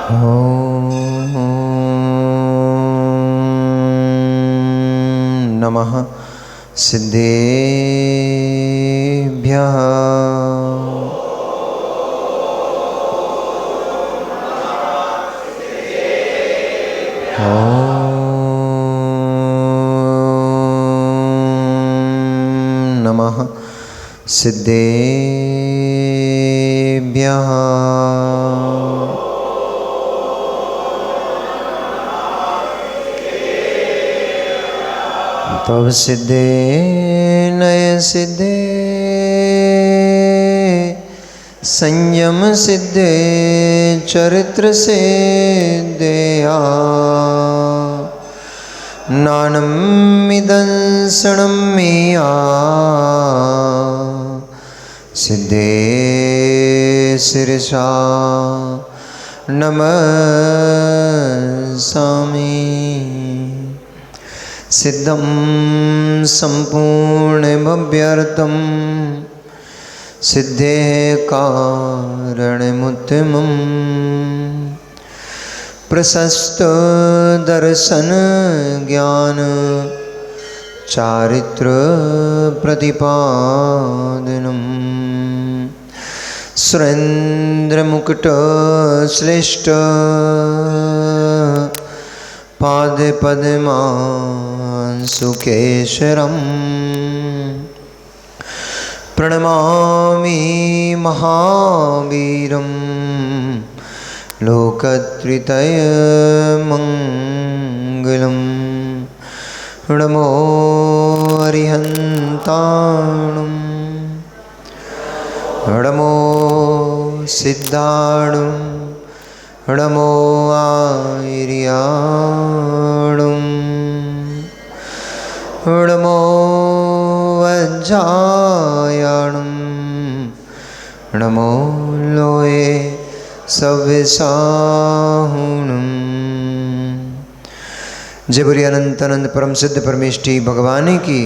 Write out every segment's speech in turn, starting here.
ॐ नमः सिद्धेभ्यः। ॐ नमः सिद्धेभ्यः। तव सिद्धे नय सिद्धे संयम सिद्धे चरित्र सिद्धेया नानमिदंसनं मेया सिद्धे शिरसा नमस्सामि। सिद्धं सम्पूर्णमव्यर्थं सिद्धेः कारणमुत्तमं प्रशस्त दर्शन ज्ञान चारित्र प्रतिपादनं सुरेन्द्रमुकुट श्रेष्ठ पादे पद्मांशुकेशरं प्रणमामि महावीरं लोकत्रयमङ्गलं। नमो अरिहन्ताणं नमो सिद्धाणं नमो आर्याणं नमो वज्रायाणं नमो लोये सव्यसाहुणं। जय बोलिए अनंत अनंत परम सिद्ध परमेष्ठी भगवान की।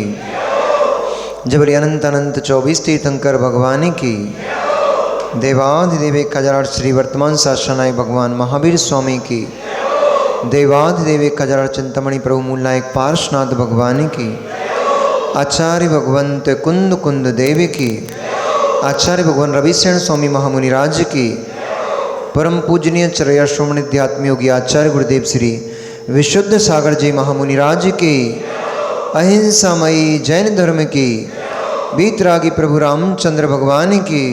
जय बोलिए अनंत अनंत 24 तीर्थंकर भगवान की। देवाधिदेव 1008 श्री वर्तमान शासनायक भगवान महावीर स्वामी की। देवाधिदेव 1008 चिंतामणि प्रभु मूलनायक पार्श्वनाथ भगवान की। आचार्य भगवंत कुंद कुंद देवी की। आचार्य भगवान रविशरण स्वामी महामुनि राज की। परम पूजनीय चरया श्रोमणी अध्यात्म योगी आचार्य गुरुदेव श्री विशुद्ध सागर जी महामुनि राज की। अहिंसामयी जैन धर्म की। वीतरागी प्रभु रामचंद्र भगवान की।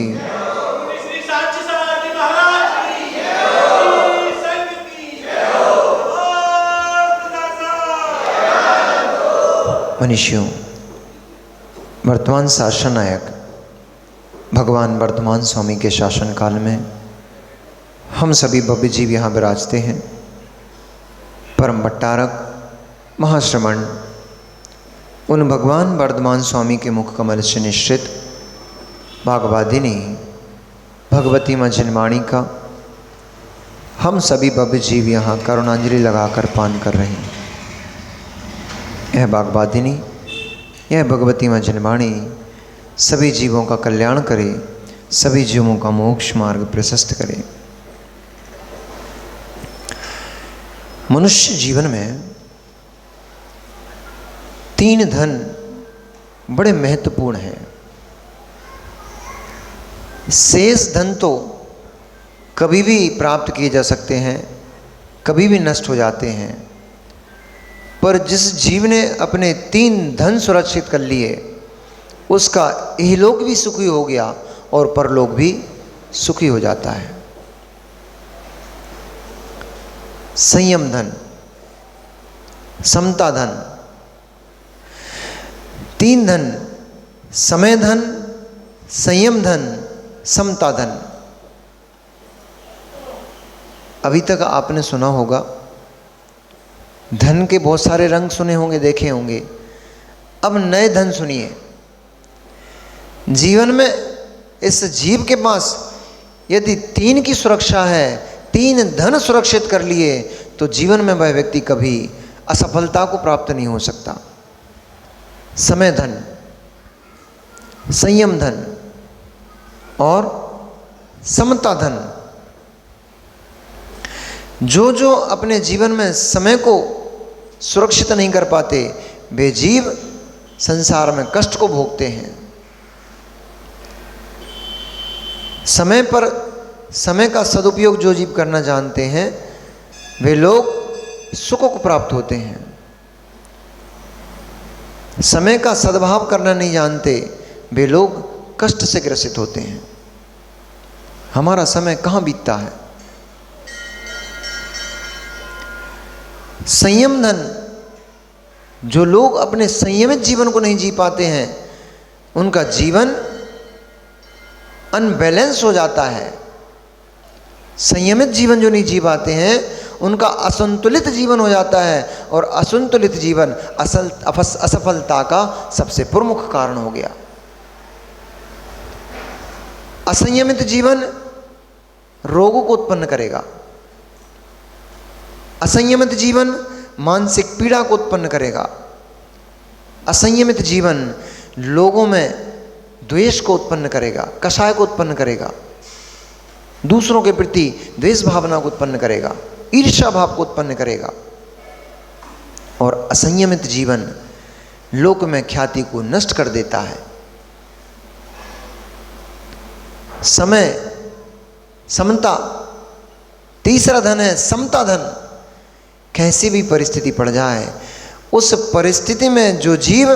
मनुष्यों, वर्तमान शासन नायक भगवान वर्धमान स्वामी के शासन काल में हम सभी भव्य जीव यहाँ विराजते हैं। परम भट्टारक महाश्रमण उन भगवान वर्धमान स्वामी के मुख कमल से निश्चित भागवादिनी भगवती माँ जिनवाणी का हम सभी भव्य जीव यहाँ करुणांजलि लगाकर पान कर रहे हैं। यह भागवादिनी, यह भगवती माँ जिनवाणी सभी जीवों का कल्याण करे, सभी जीवों का मोक्ष मार्ग प्रशस्त करे। मनुष्य जीवन में 3 धन बड़े महत्वपूर्ण हैं। शेष धन तो कभी भी प्राप्त किए जा सकते हैं, कभी भी नष्ट हो जाते हैं, पर जिस जीव ने अपने 3 धन सुरक्षित कर लिए उसका इहलोक भी सुखी हो गया और परलोक भी सुखी हो जाता है। संयम धन, समता धन, 3 धन, समय धन, संयम धन, समता धन। अभी तक आपने सुना होगा, धन के बहुत सारे रंग सुने होंगे, देखे होंगे। अब नए धन सुनिए। जीवन में इस जीव के पास यदि 3 की सुरक्षा है, 3 धन सुरक्षित कर लिए तो जीवन में वह व्यक्ति कभी असफलता को प्राप्त नहीं हो सकता। समय धन, संयम धन और समता धन। जो जो अपने जीवन में समय को सुरक्षित नहीं कर पाते वे जीव संसार में कष्ट को भोगते हैं। समय पर समय का सदुपयोग जो जीव करना जानते हैं वे लोग सुख को प्राप्त होते हैं। समय का सद्भाव करना नहीं जानते वे लोग कष्ट से ग्रसित होते हैं। हमारा समय कहाँ बीतता है। संयम धन, जो लोग अपने संयमित जीवन को नहीं जी पाते हैं उनका जीवन अनबैलेंस हो जाता है। संयमित जीवन जो नहीं जी पाते हैं उनका असंतुलित जीवन हो जाता है और असंतुलित जीवन असफलता का सबसे प्रमुख कारण हो गया। असंयमित जीवन रोगों को उत्पन्न करेगा। असंयमित जीवन मानसिक पीड़ा को उत्पन्न करेगा। असंयमित जीवन लोगों में द्वेष को उत्पन्न करेगा, कषाय को उत्पन्न करेगा, दूसरों के प्रति द्वेष भावना को उत्पन्न करेगा, ईर्ष्या भाव को उत्पन्न करेगा। और असंयमित जीवन लोक में ख्याति को नष्ट कर देता है। समय, समता, तीसरा धन है समता धन। कैसी भी परिस्थिति पड़ जाए उस परिस्थिति में जो जीव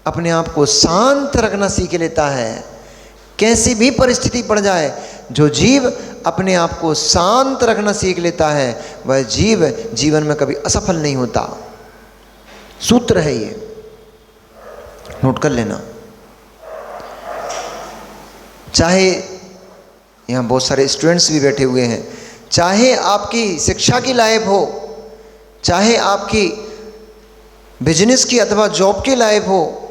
अपने आप को शांत रखना सीख लेता है, कैसी भी परिस्थिति पड़ जाए जो जीव अपने आप को शांत रखना सीख लेता है वह जीव जीवन में कभी असफल नहीं होता। सूत्र है ये, नोट कर लेना। चाहे यहाँ बहुत सारे स्टूडेंट्स भी बैठे हुए हैं, चाहे आपकी शिक्षा की लाइफ हो, चाहे आपकी बिजनेस की अथवा जॉब की लाइफ हो,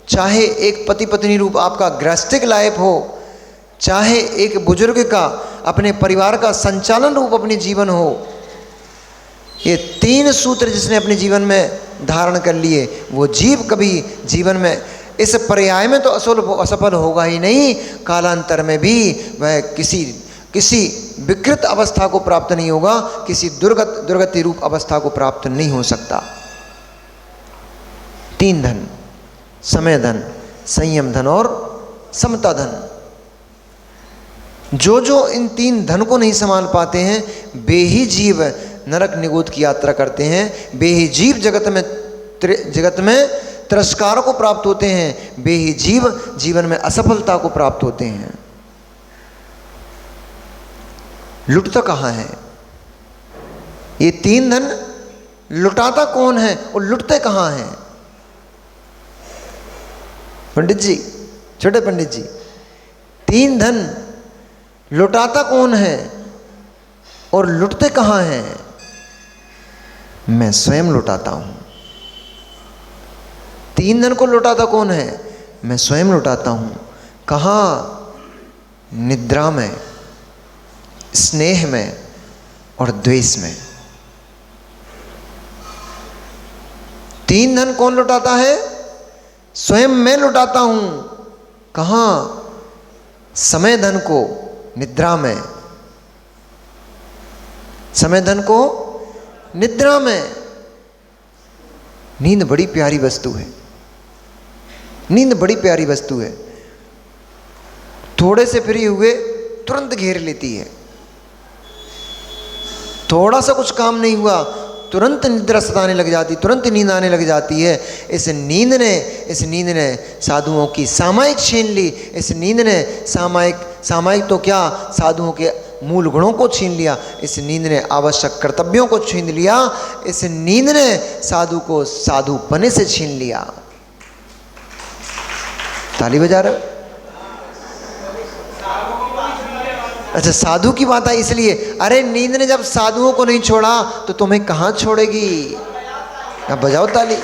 चाहे एक पति पत्नी रूप आपका गृहस्थिक लाइफ हो, चाहे एक बुजुर्ग का अपने परिवार का संचालन रूप अपनी जीवन हो, ये तीन सूत्र जिसने अपने जीवन में धारण कर लिए वो जीव कभी जीवन में इस पर्याय में तो असफल होगा ही नहीं, कालांतर में भी वह किसी विकृत अवस्था को प्राप्त नहीं होगा, किसी दुर्गति रूप अवस्था को प्राप्त नहीं हो सकता। तीन धन, समय धन, संयम धन और समता धन। जो जो इन तीन धन को नहीं संभाल पाते हैं वे ही जीव नरक निगोद की यात्रा करते हैं, वे ही जीव जगत में तिरस्कार को प्राप्त होते हैं, वे ही जीव जीवन में असफलता को प्राप्त होते हैं। लुटता कहाँ है? ये तीन धन लुटाता कौन है और लुटते कहाँ हैं? पंडित जी, छोटे पंडित जी, तीन धन लुटाता कौन है और लुटते कहाँ हैं? मैं स्वयं लुटाता हूं। तीन धन को लुटाता कौन है? मैं स्वयं लुटाता हूं। कहाँ? निद्रा में, स्नेह में और द्वेष में। तीन धन कौन लुटाता है? स्वयं मैं लुटाता हूं। कहाँ? समय धन को निद्रा में, समय धन को निद्रा में। नींद बड़ी प्यारी वस्तु है, नींद बड़ी प्यारी वस्तु है। थोड़े से फ्री हुए तुरंत घेर लेती है, थोड़ा सा कुछ काम नहीं हुआ तुरंत निद्रा सताने लग जाती, तुरंत नींद आने लग जाती है। इस नींद ने साधुओं की सामायिक छीन ली। इस नींद ने सामायिक तो क्या, साधुओं के मूल गुणों को छीन लिया। इस नींद ने आवश्यक कर्तव्यों को छीन लिया। इस नींद ने साधु को साधुपने से छीन लिया। ताली बजा रहे? अच्छा, साधु की बात है इसलिए। अरे नींद ने जब साधुओं को नहीं छोड़ा तो तुम्हें कहां छोड़ेगी? अब बजाओ ताली।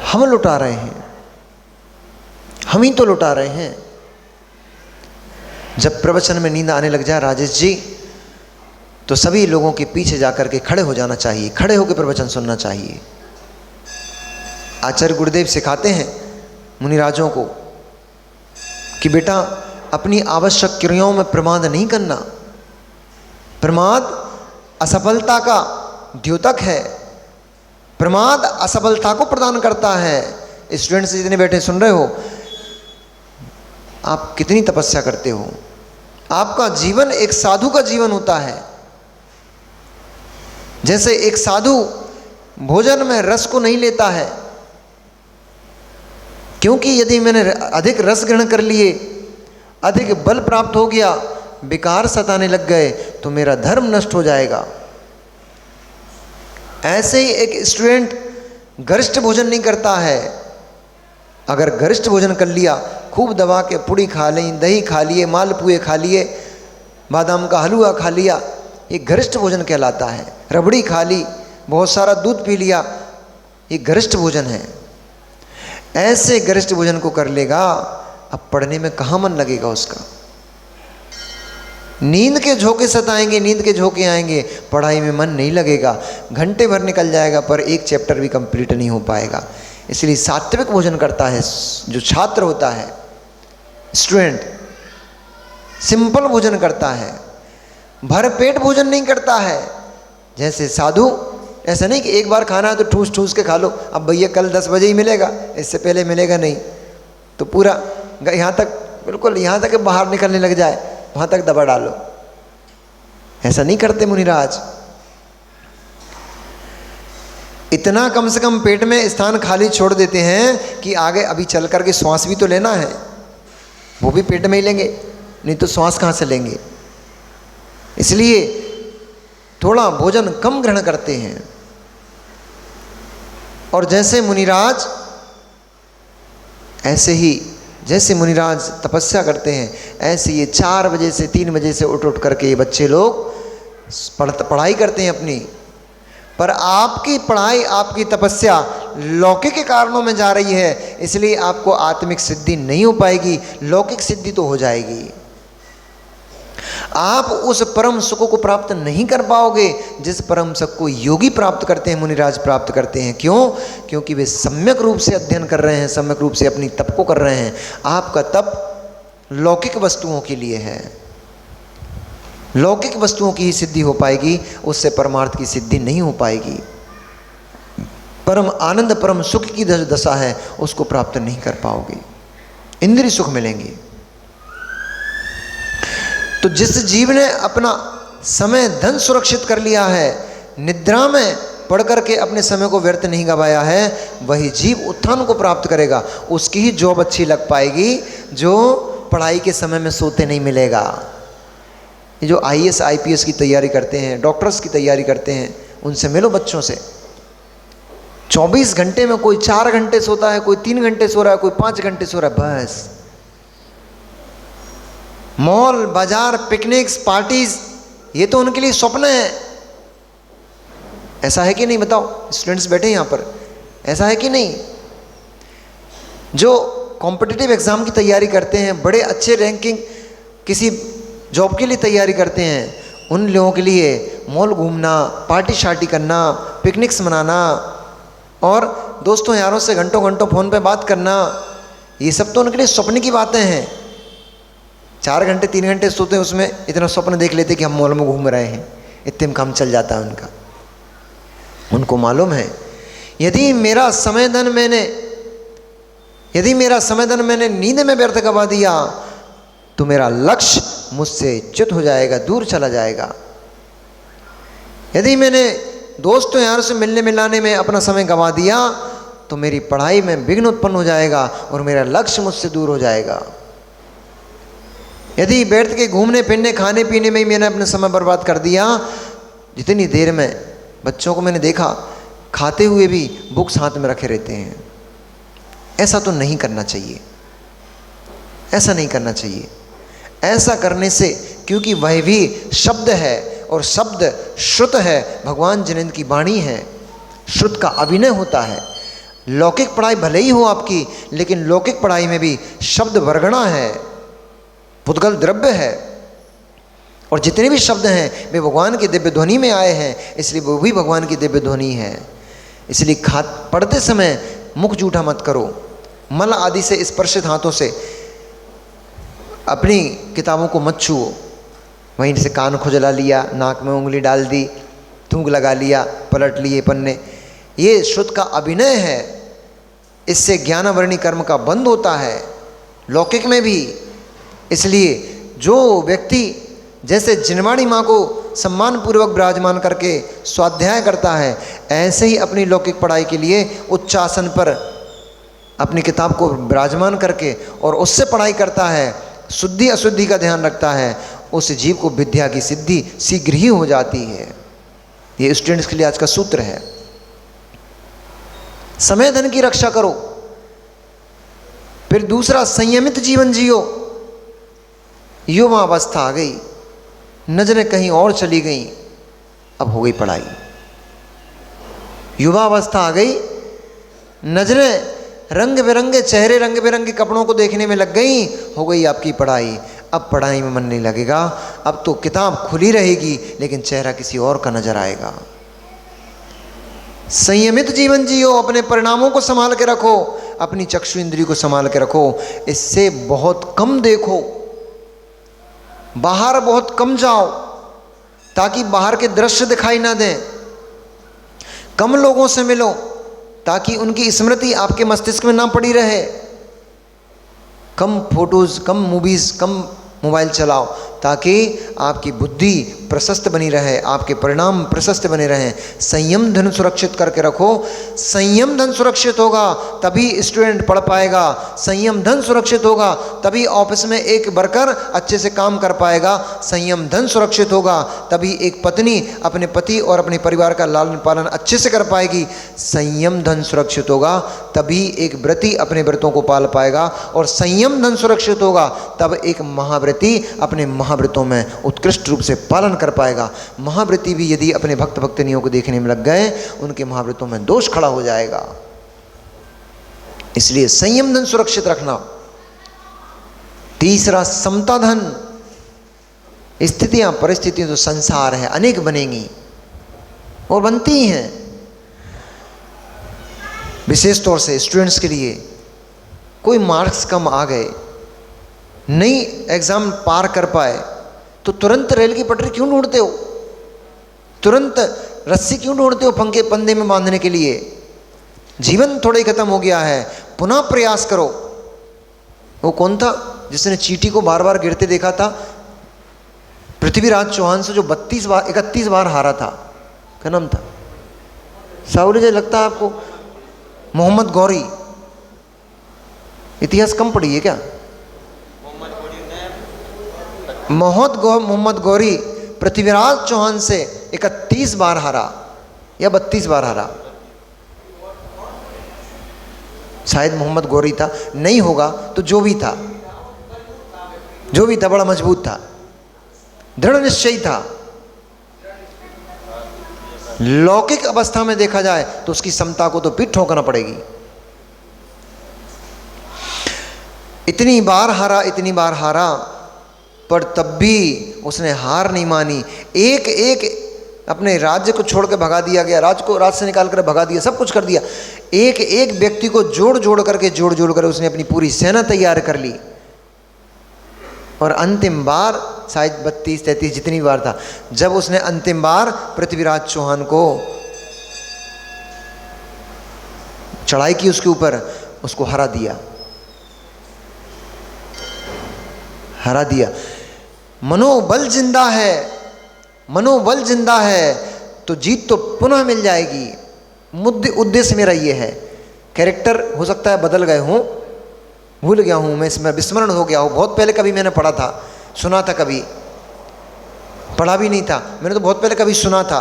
हम लुटा रहे हैं, हम ही तो लुटा रहे हैं। जब प्रवचन में नींद आने लग जाए राजेश जी, तो सभी लोगों के पीछे जाकर के खड़े हो जाना चाहिए, खड़े होकर प्रवचन सुनना चाहिए। आचार्य गुरुदेव सिखाते हैं मुनिराजों को कि बेटा अपनी आवश्यक क्रियाओं में प्रमाद नहीं करना। प्रमाद असफलता का द्योतक है, प्रमाद असफलता को प्रदान करता है। स्टूडेंट्स जितने बैठे सुन रहे हो, आप कितनी तपस्या करते हो, आपका जीवन एक साधु का जीवन होता है। जैसे एक साधु भोजन में रस को नहीं लेता है, क्योंकि यदि मैंने अधिक रस ग्रहण कर लिए, अधिक बल प्राप्त हो गया, विकार सताने लग गए तो मेरा धर्म नष्ट हो जाएगा। ऐसे ही एक स्टूडेंट गरिष्ठ भोजन नहीं करता है। अगर गरिष्ठ भोजन कर लिया, खूब दबा के पूड़ी खा ली, दही खा लिए, मालपुए खा लिए, बादाम का हलवा खा लिया, ये गरिष्ठ भोजन कहलाता है। रबड़ी खा ली, बहुत सारा दूध पी लिया, ये गरिष्ठ भोजन है। ऐसे गरिष्ठ भोजन को कर लेगा, अब पढ़ने में कहाँ मन लगेगा उसका। नींद के झोंके सताएंगे, नींद के झोंके आएंगे, पढ़ाई में मन नहीं लगेगा, घंटे भर निकल जाएगा पर एक चैप्टर भी कंप्लीट नहीं हो पाएगा। इसलिए सात्विक भोजन करता है जो छात्र होता है, स्टूडेंट सिंपल भोजन करता है, भरपेट भोजन नहीं करता है। जैसे साधु, ऐसा नहीं कि एक बार खाना है तो ठूस ठूस के खा लो, अब भैया कल 10 बजे ही मिलेगा, इससे पहले मिलेगा नहीं, तो पूरा यहाँ तक, बिल्कुल यहाँ तक बाहर निकलने लग जाए, वहाँ तक दबा डालो। ऐसा नहीं करते मुनिराज। इतना कम से कम पेट में स्थान खाली छोड़ देते हैं कि आगे अभी चल करके श्वास भी तो लेना है, वो भी पेट में ही लेंगे, नहीं तो श्वास कहाँ से लेंगे। इसलिए थोड़ा भोजन कम ग्रहण करते हैं। और जैसे मुनिराज, ऐसे ही जैसे मुनिराज तपस्या करते हैं, ऐसे ये 4 बजे से 3 बजे से उठ करके ये बच्चे लोग पढ़ाई करते हैं अपनी। पर आपकी पढ़ाई, आपकी तपस्या लौकिक के कारणों में जा रही है, इसलिए आपको आत्मिक सिद्धि नहीं हो पाएगी, लौकिक सिद्धि तो हो जाएगी। आप उस परम सुख को प्राप्त नहीं कर पाओगे जिस परम सुख को योगी प्राप्त करते हैं, मुनिराज प्राप्त करते हैं। क्यों? क्योंकि वे सम्यक रूप से अध्ययन कर रहे हैं, सम्यक रूप से अपनी तप को कर रहे हैं। आपका तप लौकिक वस्तुओं के लिए है, लौकिक वस्तुओं की ही सिद्धि हो पाएगी, उससे परमार्थ की सिद्धि नहीं हो पाएगी। परम आनंद, परम सुख की दशा है, उसको प्राप्त नहीं कर पाओगे, इंद्रिय सुख मिलेंगे। तो जिस जीव ने अपना समय धन सुरक्षित कर लिया है, निद्रा में पढ़ करके अपने समय को व्यर्थ नहीं गवाया है, वही जीव उत्थान को प्राप्त करेगा। उसकी ही जॉब अच्छी लग पाएगी जो पढ़ाई के समय में सोते नहीं मिलेगा। ये जो IAS IPS की तैयारी करते हैं, डॉक्टर्स की तैयारी करते हैं, उनसे मिलो बच्चों से। 24 घंटे में कोई 4 घंटे सोता है, कोई 3 घंटे सो रहा है, कोई 5 घंटे सो रहा है, बस। मॉल, बाजार, पिकनिक्स, पार्टीज, ये तो उनके लिए स्वप्न है। ऐसा है कि नहीं बताओ? स्टूडेंट्स बैठे यहाँ पर, ऐसा है कि नहीं? जो कॉम्पिटिटिव एग्जाम की तैयारी करते हैं, बड़े अच्छे रैंकिंग किसी जॉब के लिए तैयारी करते हैं, उन लोगों के लिए मॉल घूमना, पार्टी शार्टी करना, पिकनिक्स मनाना और दोस्तों यारों से घंटों घंटों फ़ोन पे बात करना, ये सब तो उनके लिए स्वप्न की बातें हैं। 4 घंटे 3 घंटे सोते हैं, उसमें इतना स्वप्न देख लेते कि हम मॉल में घूम रहे हैं, इतने में काम चल जाता है उनका। उनको मालूम है यदि मेरा समय धन मैंने नींद में व्यर्थ गवा दिया तो मेरा लक्ष्य मुझसे च्युत हो जाएगा, दूर चला जाएगा। यदि मैंने दोस्तों यार से मिलने मिलाने में अपना समय गवा दिया तो मेरी पढ़ाई में विघ्न उत्पन्न हो जाएगा और मेरा लक्ष्य मुझसे दूर हो जाएगा। यदि बैठ के घूमने फिरने, खाने पीने में ही मैंने अपना समय बर्बाद कर दिया, जितनी देर में बच्चों को मैंने देखा खाते हुए भी बुक्स हाथ में रखे रहते हैं, ऐसा तो नहीं करना चाहिए, ऐसा नहीं करना चाहिए। ऐसा करने से, क्योंकि वह भी शब्द है और शब्द श्रुत है, भगवान जिनेंद्र की वाणी है, श्रुत का अभिनय होता है। लौकिक पढ़ाई भले ही हो आपकी, लेकिन लौकिक पढ़ाई में भी शब्द वर्गणा है, पुद्गल द्रव्य है, और जितने भी शब्द हैं वे भगवान की दिव्य ध्वनि में आए हैं, इसलिए वो भी भगवान की दिव्य ध्वनि है। इसलिए पढ़ते समय मुख जूठा मत करो, मल आदि से स्पर्शित हाथों से अपनी किताबों को मत छुओ। वहीं से कान खुजला लिया, नाक में उंगली डाल दी, थूक लगा लिया, पलट लिए पन्ने, ये शुद्ध का अभिनय है। इससे ज्ञानावरणी कर्म का बंद होता है, लौकिक में भी। इसलिए जो व्यक्ति जैसे जिनवाणी माँ को सम्मानपूर्वक विराजमान करके स्वाध्याय करता है, ऐसे ही अपनी लौकिक पढ़ाई के लिए उच्च आसन पर अपनी किताब को विराजमान करके और उससे पढ़ाई करता है, शुद्धि अशुद्धि का ध्यान रखता है, उस जीव को विद्या की सिद्धि शीघ्र ही हो जाती है। ये स्टूडेंट्स के लिए आज का सूत्र है। समय धन की रक्षा करो। फिर दूसरा, संयमित जीवन जियो। युवा अवस्था आ गई, नजरें कहीं और चली गई, अब हो गई पढ़ाई। युवा अवस्था आ गई, नजरें रंग बिरंगे चेहरे, रंग बिरंगे कपड़ों को देखने में लग गई, हो गई आपकी पढ़ाई। अब पढ़ाई में मन नहीं लगेगा, अब तो किताब खुली रहेगी लेकिन चेहरा किसी और का नजर आएगा। संयमित जीवन जियो, अपने परिणामों को संभाल के रखो, अपनी चक्षु इंद्रिय को संभाल के रखो। इससे बहुत कम देखो, बाहर बहुत कम जाओ ताकि बाहर के दृश्य दिखाई ना दें। कम लोगों से मिलो ताकि उनकी स्मृति आपके मस्तिष्क में ना पड़ी रहे। कम फोटोज, कम मूवीज, कम मोबाइल चलाओ ताकि आपकी बुद्धि प्रशस्त बनी रहे, आपके परिणाम प्रशस्त बने रहें। संयम धन सुरक्षित करके रखो। संयम धन सुरक्षित होगा तभी स्टूडेंट पढ़ पाएगा। संयम धन सुरक्षित होगा तभी ऑफिस में एक वर्कर अच्छे से काम कर पाएगा। संयम धन सुरक्षित होगा तभी एक पत्नी अपने पति और अपने परिवार का लालन पालन अच्छे से कर पाएगी। संयम धन सुरक्षित होगा तभी एक व्रती अपने व्रतों को पाल पाएगा, और संयम धन सुरक्षित होगा तब एक महाव्रती अपने महाव्रतों में उत्कृष्ट रूप से पालन कर पाएगा। महाव्रती भी यदि अपने भक्त भक्तनियों को देखने में लग गए, उनके महाव्रतों में दोष खड़ा हो जाएगा। इसलिए संयम धन सुरक्षित रखना। तीसरा, समता धन। स्थितियां परिस्थितियां तो संसार है, अनेक बनेंगी और बनती ही हैं। विशेष तौर से स्टूडेंट्स के लिए कोई मार्क्स कम आ गए, नहीं एग्जाम पार कर पाए, तो तुरंत रेल की पटरी क्यों ढूंढते हो? तुरंत रस्सी क्यों ढूंढते हो पंधे में बांधने के लिए? जीवन थोड़ा ही खत्म हो गया है, पुनः प्रयास करो। वो कौन था जिसने चींटी को बार बार गिरते देखा था? पृथ्वीराज चौहान से जो 31 बार हारा था, क्या नाम था? सावली जी लगता है आपको? मोहम्मद गौरी। इतिहास कम पढ़ी है क्या? मोहम्मद गौरी पृथ्वीराज चौहान से 31 बार हारा या 32 बार हारा, शायद मोहम्मद गौरी था, नहीं होगा तो जो भी था बड़ा मजबूत था, दृढ़ निश्चयी था। लौकिक अवस्था में देखा जाए तो उसकी समता को तो पीठ ठोकना पड़ेगी। इतनी बार हारा पर तब भी उसने हार नहीं मानी। एक अपने राज्य को छोड़ के भगा दिया गया, राज्य से निकाल कर भगा दिया, सब कुछ कर दिया। एक व्यक्ति को जोड़ कर उसने अपनी पूरी सेना तैयार कर ली। और अंतिम बार शायद 32-33 जितनी बार था, जब उसने अंतिम बार पृथ्वीराज चौहान को चढ़ाई की, उसके ऊपर उसको हरा दिया। मनोबल जिंदा है तो जीत तो पुनः मिल जाएगी। उद्देश्य मेरा ये है। कैरेक्टर हो सकता है बदल गए हों, भूल गया हूँ मैं, इसमें विस्मरण हो गया हो। बहुत पहले कभी मैंने पढ़ा था, सुना था, कभी पढ़ा भी नहीं था मैंने, तो बहुत पहले कभी सुना था,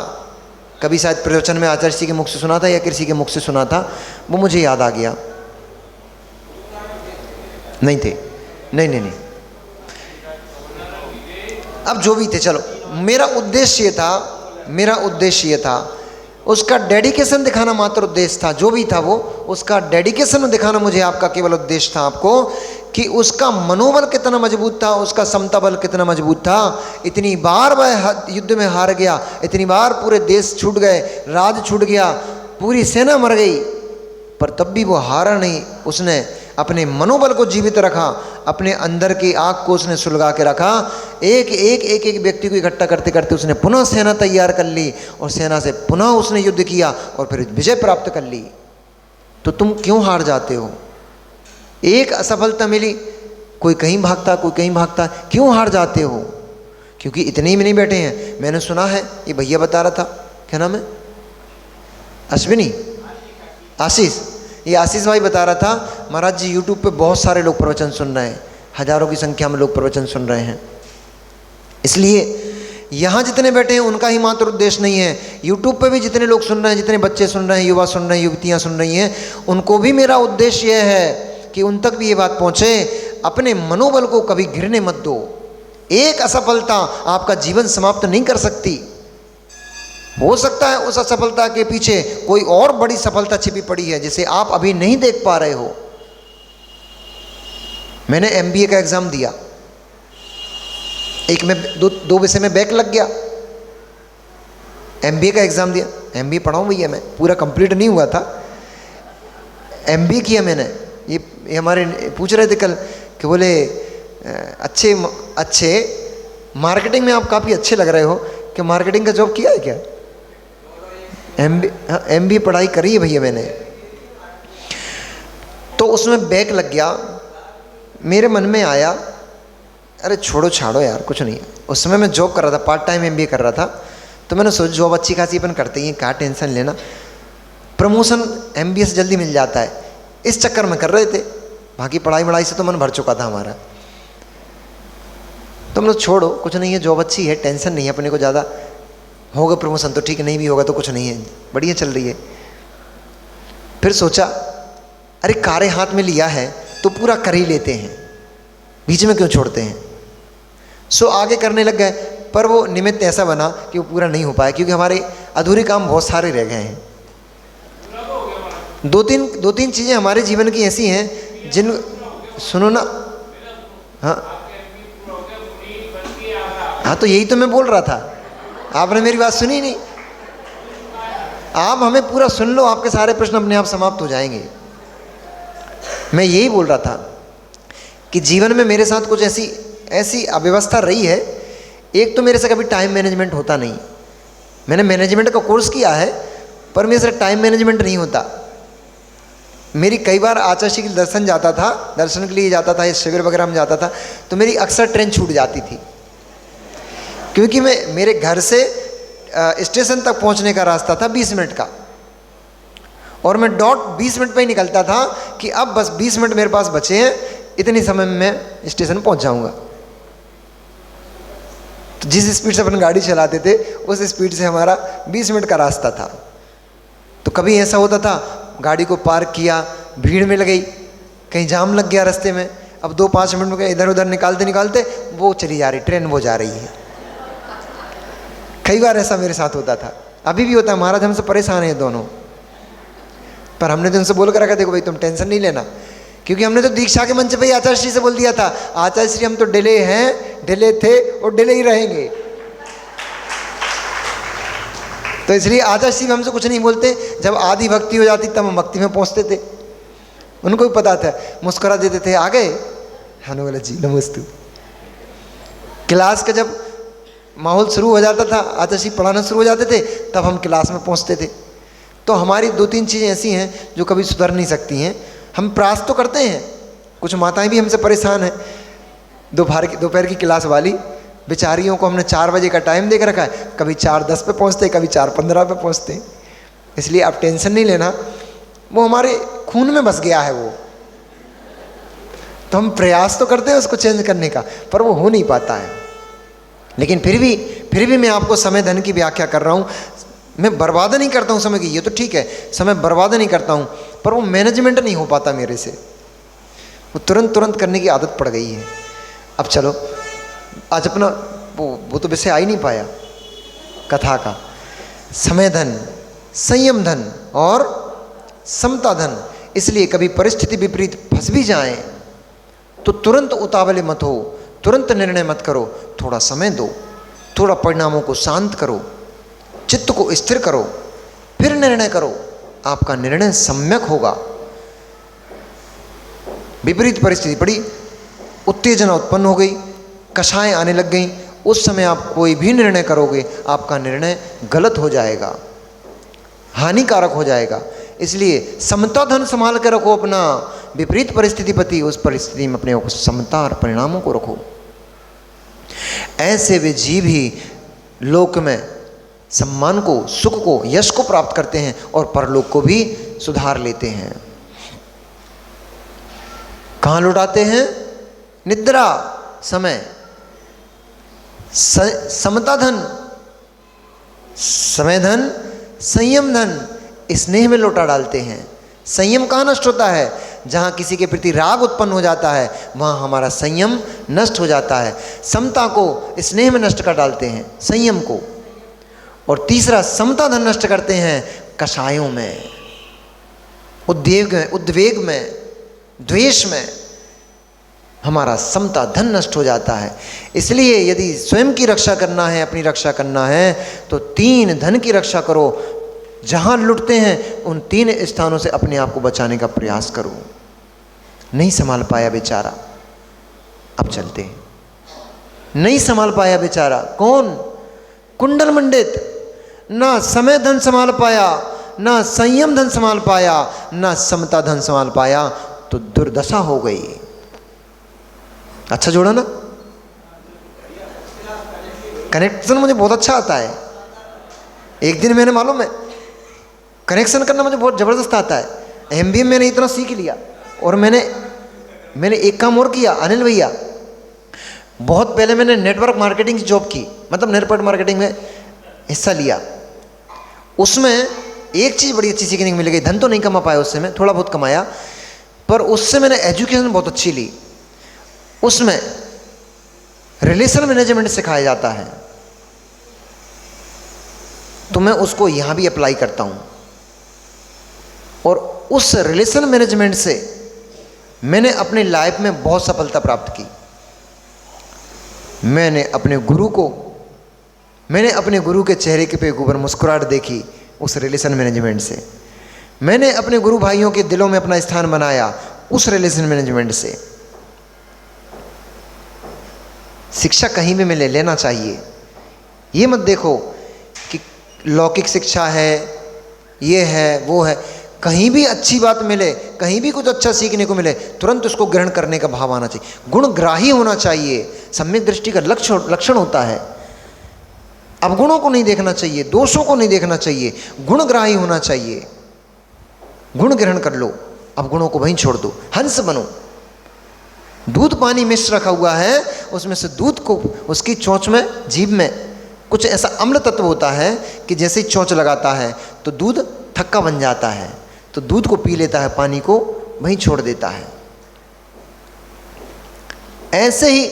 कभी शायद प्रवचन में आचार्य जी के मुख से सुना था या किसी के मुख से सुना था, वो मुझे याद आ गया। नहीं थे, नहीं। अब जो भी थे, चलो, मेरा उद्देश्य ये था, उसका डेडिकेशन दिखाना मात्र उद्देश्य था। जो भी था वो उसका डेडिकेशन दिखाना मुझे आपका केवल उद्देश्य था, आपको कि उसका मनोबल कितना मजबूत था, उसका समता बल कितना मजबूत था। इतनी बार वह युद्ध में हार गया, इतनी बार पूरे देश छूट गए, राज छूट गया, पूरी सेना मर गई, पर तब भी वो हारा नहीं। उसने अपने मनोबल को जीवित रखा, अपने अंदर की आग को उसने सुलगा के रखा। एक व्यक्ति को इकट्ठा करते करते उसने पुनः सेना तैयार कर ली और सेना से पुनः उसने युद्ध किया और फिर विजय प्राप्त कर ली। तो तुम क्यों हार जाते हो? एक असफलता मिली, कोई कहीं भागता कोई कहीं भागता, क्यों हार जाते हो? क्योंकि इतने ही में नहीं बैठे हैं। मैंने सुना है, ये भैया बता रहा था, क्या नाम है, अश्विनी, आशीष, ये आशीष भाई बता रहा था, महाराज जी यूट्यूब पे बहुत सारे लोग प्रवचन सुन रहे हैं, हजारों की संख्या में लोग प्रवचन सुन रहे हैं। इसलिए यहाँ जितने बैठे हैं उनका ही मात्र उद्देश्य नहीं है, यूट्यूब पे भी जितने लोग सुन रहे हैं, जितने बच्चे सुन रहे हैं, युवा सुन रहे हैं, युवतियाँ सुन रही हैं, उनको भी मेरा उद्देश्य यह है कि उन तक भी ये बात पहुँचे, अपने मनोबल को कभी गिरने मत दो। एक असफलता आपका जीवन समाप्त नहीं कर सकती। हो सकता है उस असफलता के पीछे कोई और बड़ी सफलता छिपी पड़ी है जिसे आप अभी नहीं देख पा रहे हो। मैंने MBA का एग्जाम दिया, एक में दो विषय में बैक लग गया। MBA का एग्जाम दिया, MBA पढ़ा हूं भैया मैं, पूरा कंप्लीट नहीं हुआ था, MBA किया मैंने। ये हमारे पूछ रहे थे कल कि बोले अच्छे मार्केटिंग में आप काफ़ी अच्छे लग रहे हो, कि मार्केटिंग का जॉब किया है क्या? MBA पढ़ाई करी है भैया मैंने। तो उसमें बैक लग गया। मेरे मन में आया, अरे छोड़ो छाड़ो यार, कुछ नहीं। उस समय मैं जॉब कर रहा था, पार्ट टाइम MBA कर रहा था। तो मैंने सोचा जॉब अच्छी खासी अपन करते ही, क्या टेंशन लेना, प्रमोशन MBA से जल्दी मिल जाता है, इस चक्कर में कर रहे थे। बाकी पढ़ाई से तो मन भर चुका था हमारा। तो मतलब छोड़ो, कुछ नहीं है, जॉब अच्छी है, टेंशन नहीं है अपने को ज़्यादा, होगा प्रमोशन तो ठीक, नहीं भी होगा तो कुछ नहीं है, बढ़िया चल रही है। फिर सोचा अरे कार्य हाथ में लिया है तो पूरा कर ही लेते हैं, बीच में क्यों छोड़ते हैं। सो आगे करने लग गए, पर वो निमित्त ऐसा बना कि वो पूरा नहीं हो पाया, क्योंकि हमारे अधूरे काम बहुत सारे रह गए हैं। दो तीन चीज़ें हमारे जीवन की ऐसी हैं जिन, सुनो ना, हाँ तो यही तो मैं बोल रहा था, आपने मेरी बात सुनी नहीं। आप हमें पूरा सुन लो, आपके सारे प्रश्न अपने आप समाप्त हो जाएंगे। मैं यही बोल रहा था कि जीवन में मेरे साथ कुछ ऐसी अव्यवस्था रही है। एक तो मेरे से कभी टाइम मैनेजमेंट होता नहीं, मैंने मैनेजमेंट का कोर्स किया है पर मेरे से टाइम मैनेजमेंट नहीं होता। मेरी कई बार आचार्य के दर्शन जाता था, दर्शन के लिए जाता था या शिविर वगैरह में जाता था, तो मेरी अक्सर ट्रेन छूट जाती थी, क्योंकि मेरे घर से स्टेशन तक पहुंचने का रास्ता था 20 मिनट का, और मैं डॉट 20 मिनट पे ही निकलता था कि अब बस 20 मिनट मेरे पास बचे हैं, इतनी समय में मैं स्टेशन पहुंच जाऊंगा। तो जिस स्पीड से अपन गाड़ी चलाते थे उस स्पीड से हमारा 20 मिनट का रास्ता था। तो कभी ऐसा होता था, गाड़ी को पार्क किया, भीड़ में लग गई, कहीं जाम लग गया रास्ते में, अब 2-5 मिनट में इधर उधर निकालते निकालते वो चली जा रही ट्रेन, वो जा रही है। कई बार ऐसा मेरे साथ होता था, अभी भी होता है। महाराज हमसे परेशान है दोनों, पर हमने तो उनसे बोल कर रखा, देखो भाई तुम टेंशन नहीं लेना, क्योंकि हमने तो दीक्षा के मंच पे ही आचार्य श्री से बोल दिया था, आचार्य श्री हम तो डिले हैं, डिले थे और डिले ही रहेंगे। तो इसलिए आचार्य श्री हमसे कुछ नहीं बोलते। जब आधी भक्ति हो जाती तब हम भक्ति में पहुंचते थे, उनको भी पता था, मुस्कुरा देते थे, आ गए, हमने बोला जी नमस्ते। क्लास का जब माहौल शुरू हो जाता था, आचार्य श्री पढ़ाना शुरू हो जाते थे, तब हम क्लास में पहुंचते थे। तो हमारी 2-3 चीज़ें ऐसी हैं जो कभी सुधर नहीं सकती हैं। हम प्रयास तो करते हैं, कुछ माताएं भी हमसे परेशान हैं, दोपहर की क्लास वाली बेचारियों को हमने 4 बजे का टाइम दे कर रखा है, कभी 4:10 पे पहुंचते, कभी 4:15 पे पहुंचते। इसलिए आप टेंशन नहीं लेना, वो हमारे खून में बस गया है वो। तो हम प्रयास तो करते हैं उसको चेंज करने का, पर वो हो नहीं पाता है। लेकिन फिर भी मैं आपको समय धन की व्याख्या कर रहा हूँ। मैं बर्बाद नहीं करता हूँ समय की, ये तो ठीक है, समय बर्बाद नहीं करता हूँ, पर वो मैनेजमेंट नहीं हो पाता मेरे से, वो तुरंत करने की आदत पड़ गई है। अब चलो, आज अपना वो तो विषय आ ही नहीं पाया कथा का। समय धन, संयम धन और समता धन। इसलिए कभी परिस्थिति विपरीत फंस भी जाए तो तुरंत उतावले मत हो, तुरंत निर्णय मत करो, थोड़ा समय दो, थोड़ा परिणामों को शांत करो, चित्त को स्थिर करो, फिर निर्णय करो। आपका निर्णय सम्यक होगा। विपरीत परिस्थिति पड़ी, उत्तेजना उत्पन्न हो गई, कषायें आने लग गई, उस समय आप कोई भी निर्णय करोगे आपका निर्णय गलत हो जाएगा, हानिकारक हो जाएगा। इसलिए समता धन संभाल कर रखो अपना, विपरीत परिस्थिति पति उस परिस्थिति में अपने समता और परिणामों को रखो। ऐसे वे जीव ही लोक में सम्मान को, सुख को, यश को प्राप्त करते हैं और परलोक को भी सुधार लेते हैं। कहाँ लौटाते हैं? निद्रा समय, समता धन, समय धन, संयम धन, स्नेह में लौटा डालते हैं। संयम कहाँ नष्ट होता है? जहाँ किसी के प्रति राग उत्पन्न हो जाता है वहाँ हमारा संयम नष्ट हो जाता है। समता को स्नेह में नष्ट कर डालते हैं, संयम को। और तीसरा, समता धन नष्ट करते हैं कषायों में, उद्वेग में, द्वेष में, हमारा समता धन नष्ट हो जाता है। इसलिए यदि स्वयं की रक्षा करना है, अपनी रक्षा करना है, तो 3 धन की रक्षा करो। जहाँ लुटते हैं उन 3 स्थानों से अपने आप को बचाने का प्रयास करो। नहीं संभाल पाया बेचारा, अब चलते हैं। नहीं संभाल पाया बेचारा, कौन? कुंडल मंडित। ना समय धन संभाल पाया, ना संयम धन संभाल पाया, ना समता धन संभाल पाया, तो दुर्दशा हो गई। अच्छा जोड़ा ना? कनेक्शन मुझे बहुत अच्छा आता है। एक दिन मैंने, मालूम है, कनेक्शन करना मुझे बहुत ज़बरदस्त आता है। MBA मैंने इतना सीख लिया। और मैंने एक काम और किया अनिल भैया, बहुत पहले मैंने नेटवर्क मार्केटिंग की जॉब की, मतलब नेटवर्क मार्केटिंग में हिस्सा लिया। उसमें एक चीज़ बड़ी अच्छी सीखने को मिल गई। धन तो नहीं कमा पाया उससे, मैं थोड़ा बहुत कमाया, पर उससे मैंने एजुकेशन बहुत अच्छी ली। उसमें रिलेशन मैनेजमेंट सिखाया जाता है, तो मैं उसको यहाँ भी अप्लाई करता हूँ। और उस रिलेशन मैनेजमेंट से मैंने अपनी लाइफ में बहुत सफलता प्राप्त की। मैंने अपने गुरु के चेहरे के पे ऊपर मुस्कुराहट देखी उस रिलेशन मैनेजमेंट से। मैंने अपने गुरु भाइयों के दिलों में अपना स्थान बनाया उस रिलेशन मैनेजमेंट से। शिक्षा कहीं भी मिले, लेना चाहिए। ये मत देखो कि लौकिक शिक्षा है, ये है, वो है। कहीं भी अच्छी बात मिले, कहीं भी कुछ अच्छा सीखने को मिले, तुरंत उसको ग्रहण करने का भाव आना चाहिए। गुणग्राही होना चाहिए, सम्यक दृष्टि का लक्षण होता है। अवगुणों को नहीं देखना चाहिए, दोषों को नहीं देखना चाहिए, गुणग्राही होना चाहिए। गुण ग्रहण कर लो, अवगुणों को वहीं छोड़ दो, हंस बनो। दूध पानी मिश्र रखा हुआ है, उसमें से दूध को, उसकी चोंच में, जीभ में कुछ ऐसा अम्ल तत्व होता है कि जैसे ही चोंच लगाता है तो दूध थक्का बन जाता है, तो दूध को पी लेता है, पानी को वहीं छोड़ देता है। ऐसे ही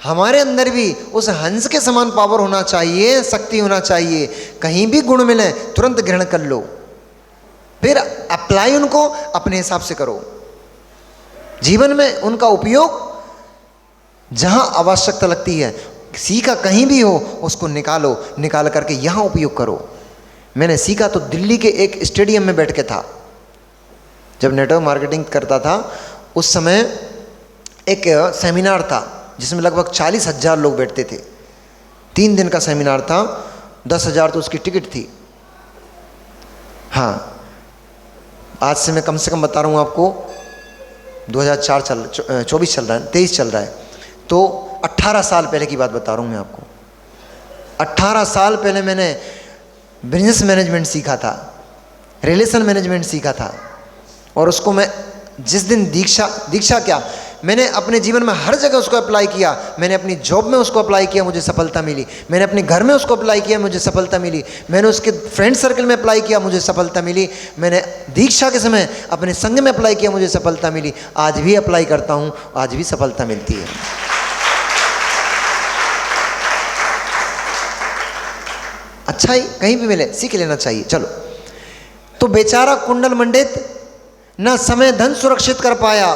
हमारे अंदर भी उस हंस के समान पावर होना चाहिए, शक्ति होना चाहिए। कहीं भी गुण मिले तुरंत ग्रहण कर लो, फिर अप्लाई उनको अपने हिसाब से करो। जीवन में उनका उपयोग जहां आवश्यकता लगती है, सीखा कहीं भी हो उसको निकालो, निकाल करके यहाँ उपयोग करो। मैंने सीखा तो दिल्ली के एक स्टेडियम में बैठ के था, जब नेटवर्क मार्केटिंग करता था उस समय। एक सेमिनार था जिसमें लगभग 40,000 लोग बैठते थे। 3 दिन का सेमिनार था, 10,000 तो उसकी टिकट थी। हाँ, आज से मैं कम से कम बता रहा हूँ आपको, 2024 चल रहा है, 23 चल रहा है, तो 18 साल पहले की बात बता रहा हूँ मैं आपको। 18 साल पहले मैंने बिजनेस मैनेजमेंट सीखा था, रिलेशन मैनेजमेंट सीखा था। और उसको मैं जिस दिन दीक्षा क्या, मैंने अपने जीवन में हर जगह उसको अप्लाई किया। मैंने अपनी जॉब में उसको अप्लाई किया, मुझे सफलता मिली। मैंने अपने घर में उसको अप्लाई किया, मुझे सफलता मिली। मैंने उसके फ्रेंड सर्कल में अप्लाई किया, मुझे सफलता मिली। मैंने दीक्षा के समय अपने संघ में अप्लाई किया, मुझे सफलता मिली। आज भी अप्लाई करता हूँ, आज भी सफलता मिलती है। अच्छा ही कहीं भी मिले सीख लेना चाहिए। चलो, तो बेचारा कुंडल मंडित ना समय धन सुरक्षित कर पाया।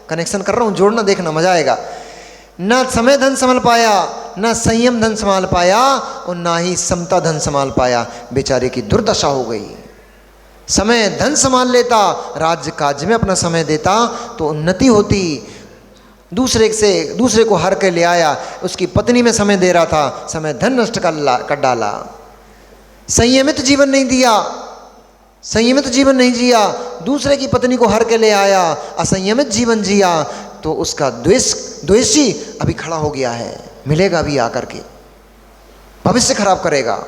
कनेक्शन कर रहा हूँ, जोड़ना, देखना, मजा आएगा। ना समय धन संभाल पाया, ना संयम धन संभाल पाया, और ना ही समता धन संभाल पाया। बेचारे की दुर्दशा हो गई। समय धन संभाल लेता, राज्य काज में अपना समय देता तो उन्नति होती। दूसरे को हर के ले आया, उसकी पत्नी में समय दे रहा था, समय धन नष्ट कर डाला। संयमित जीवन नहीं दिया, संयमित जीवन नहीं जिया, दूसरे की पत्नी को हर के ले आया, असंयमित जीवन जिया तो उसका द्वेषी अभी खड़ा हो गया है, मिलेगा भी आकर के, भविष्य खराब करेगा।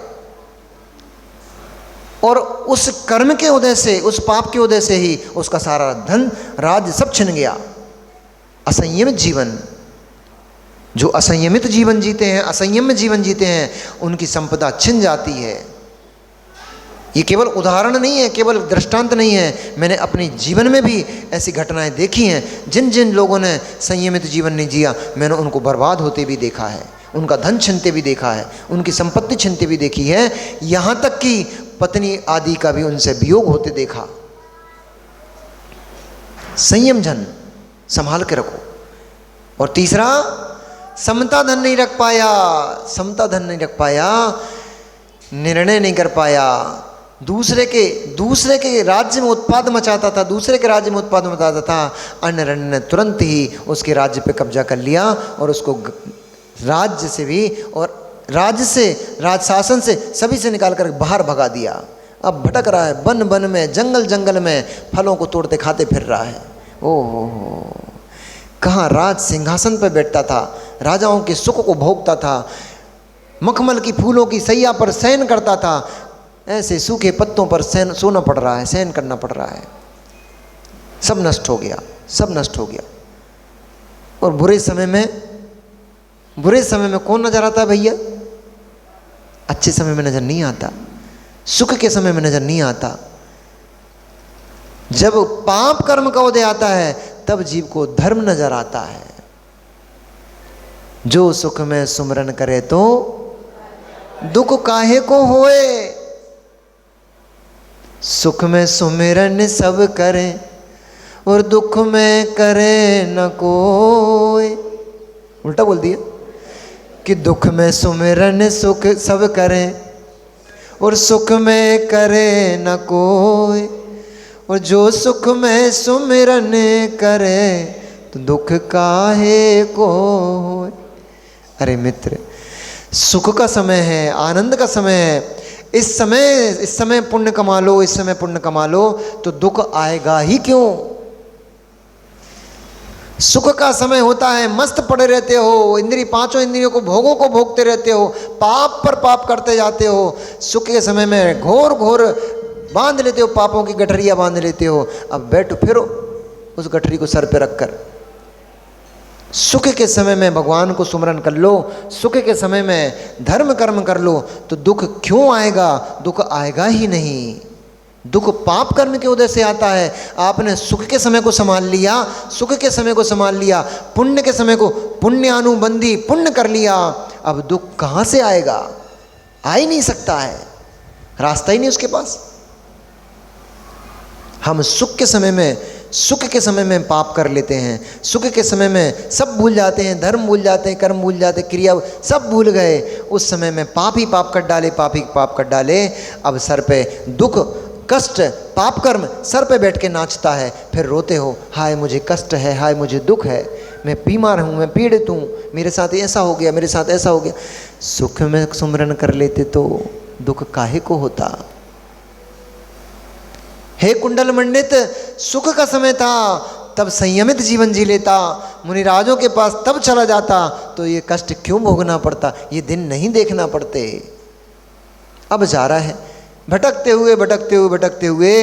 और उस कर्म के उदय से, उस पाप के उदय से ही उसका सारा धन राज्य सब छिन गया। असंयमित जीवन, जो असंयमित जीवन जीते हैं, असंयम में जीवन जीते हैं, उनकी संपदा छिन जाती है। ये केवल उदाहरण नहीं है, केवल दृष्टांत नहीं है, मैंने अपने जीवन में भी ऐसी घटनाएं देखी हैं। जिन जिन लोगों ने संयमित जीवन नहीं जिया, मैंने उनको बर्बाद होते भी देखा है, उनका धन छिनते भी देखा है, उनकी संपत्ति छिनते भी देखी है, यहाँ तक कि पत्नी आदि का भी उनसे वियोग होते देखा। संयम जन संभाल के रखो। और तीसरा, समता धन नहीं रख पाया, समता धन नहीं रख पाया, निर्णय नहीं कर पाया, दूसरे के राज्य में उत्पाद मचाता था, दूसरे के राज्य में उत्पाद मचाता था। अन्य रण ने तुरंत ही उसके राज्य पे कब्जा कर लिया और उसको राज्य से भी और राज्य से, राज शासन से, सभी से निकाल कर बाहर भगा दिया। अब भटक रहा है वन वन में, जंगल जंगल में, फलों को तोड़ते खाते फिर रहा है। ओहो, कहाँ राज सिंहासन पर बैठता था, राजाओं के सुख को भोगता था, मखमल की फूलों की सैया पर शयन करता था, ऐसे सूखे पत्तों पर सोना पड़ रहा है, शयन करना पड़ रहा है। सब नष्ट हो गया, सब नष्ट हो गया। और बुरे समय में कौन नजर आता है भैया? अच्छे समय में नजर नहीं आता, सुख के समय में नजर नहीं आता। जब पाप कर्म का उदय आता है तब जीव को धर्म नजर आता है। जो सुख में सुमरन करे तो दुख काहे को होए, सुख में सुमिरन सब करे और दुख में करे न कोई। उल्टा बोल दिया कि दुख में सुमिरन सुख सब करें और सुख में करे न कोई, और जो सुख में सुमिरन करे तो दुख काहे को होए। अरे मित्र, सुख का समय है, आनंद का समय है, इस समय पुण्य कमा लो, इस समय पुण्य कमा लो तो दुख आएगा ही क्यों। सुख का समय होता है, मस्त पड़े रहते हो, पांचों इंद्रियों को भोगते रहते हो, पाप पर पाप करते जाते हो। सुख के समय में घोर घोर बांध लेते हो, पापों की गठरियां बांध लेते हो। अब बैठो फिरो उस गठरी को सर पे रखकर। सुख के समय में भगवान को सुमरन कर लो, सुख के समय में धर्म कर्म कर लो तो दुख क्यों आएगा? दुख आएगा ही नहीं। दुख पाप कर्म के उदय से आता है। आपने सुख के समय को संभाल लिया, सुख के समय को संभाल लिया, पुण्य के समय को पुण्यानुबंधी पुण्य कर लिया, अब दुख कहाँ से आएगा? आ ही नहीं सकता है, रास्ता ही नहीं उसके पास। हम सुख के समय में पाप कर लेते हैं, सुख के समय में सब भूल जाते हैं, धर्म भूल जाते हैं, कर्म भूल जाते हैं, क्रिया सब भूल गए। उस समय में पाप ही पाप कर डाले, पाप ही पाप कर डाले। अब सर पे दुख, कष्ट, पाप कर्म सर पे बैठ के नाचता है, फिर रोते हो, हाय मुझे कष्ट है, हाय मुझे दुख है, मैं बीमार हूँ, मैं पीड़ित हूँ, मेरे साथ ऐसा हो गया, मेरे साथ ऐसा हो गया। सुख में सुमरन कर लेते तो दुख काहे को होता। हे कुंडल मंडित, सुख का समय था तब संयमित जीवन जी लेता, मुनिराजों के पास तब चला जाता तो ये कष्ट क्यों भोगना पड़ता, ये दिन नहीं देखना पड़ते। अब जा रहा है भटकते हुए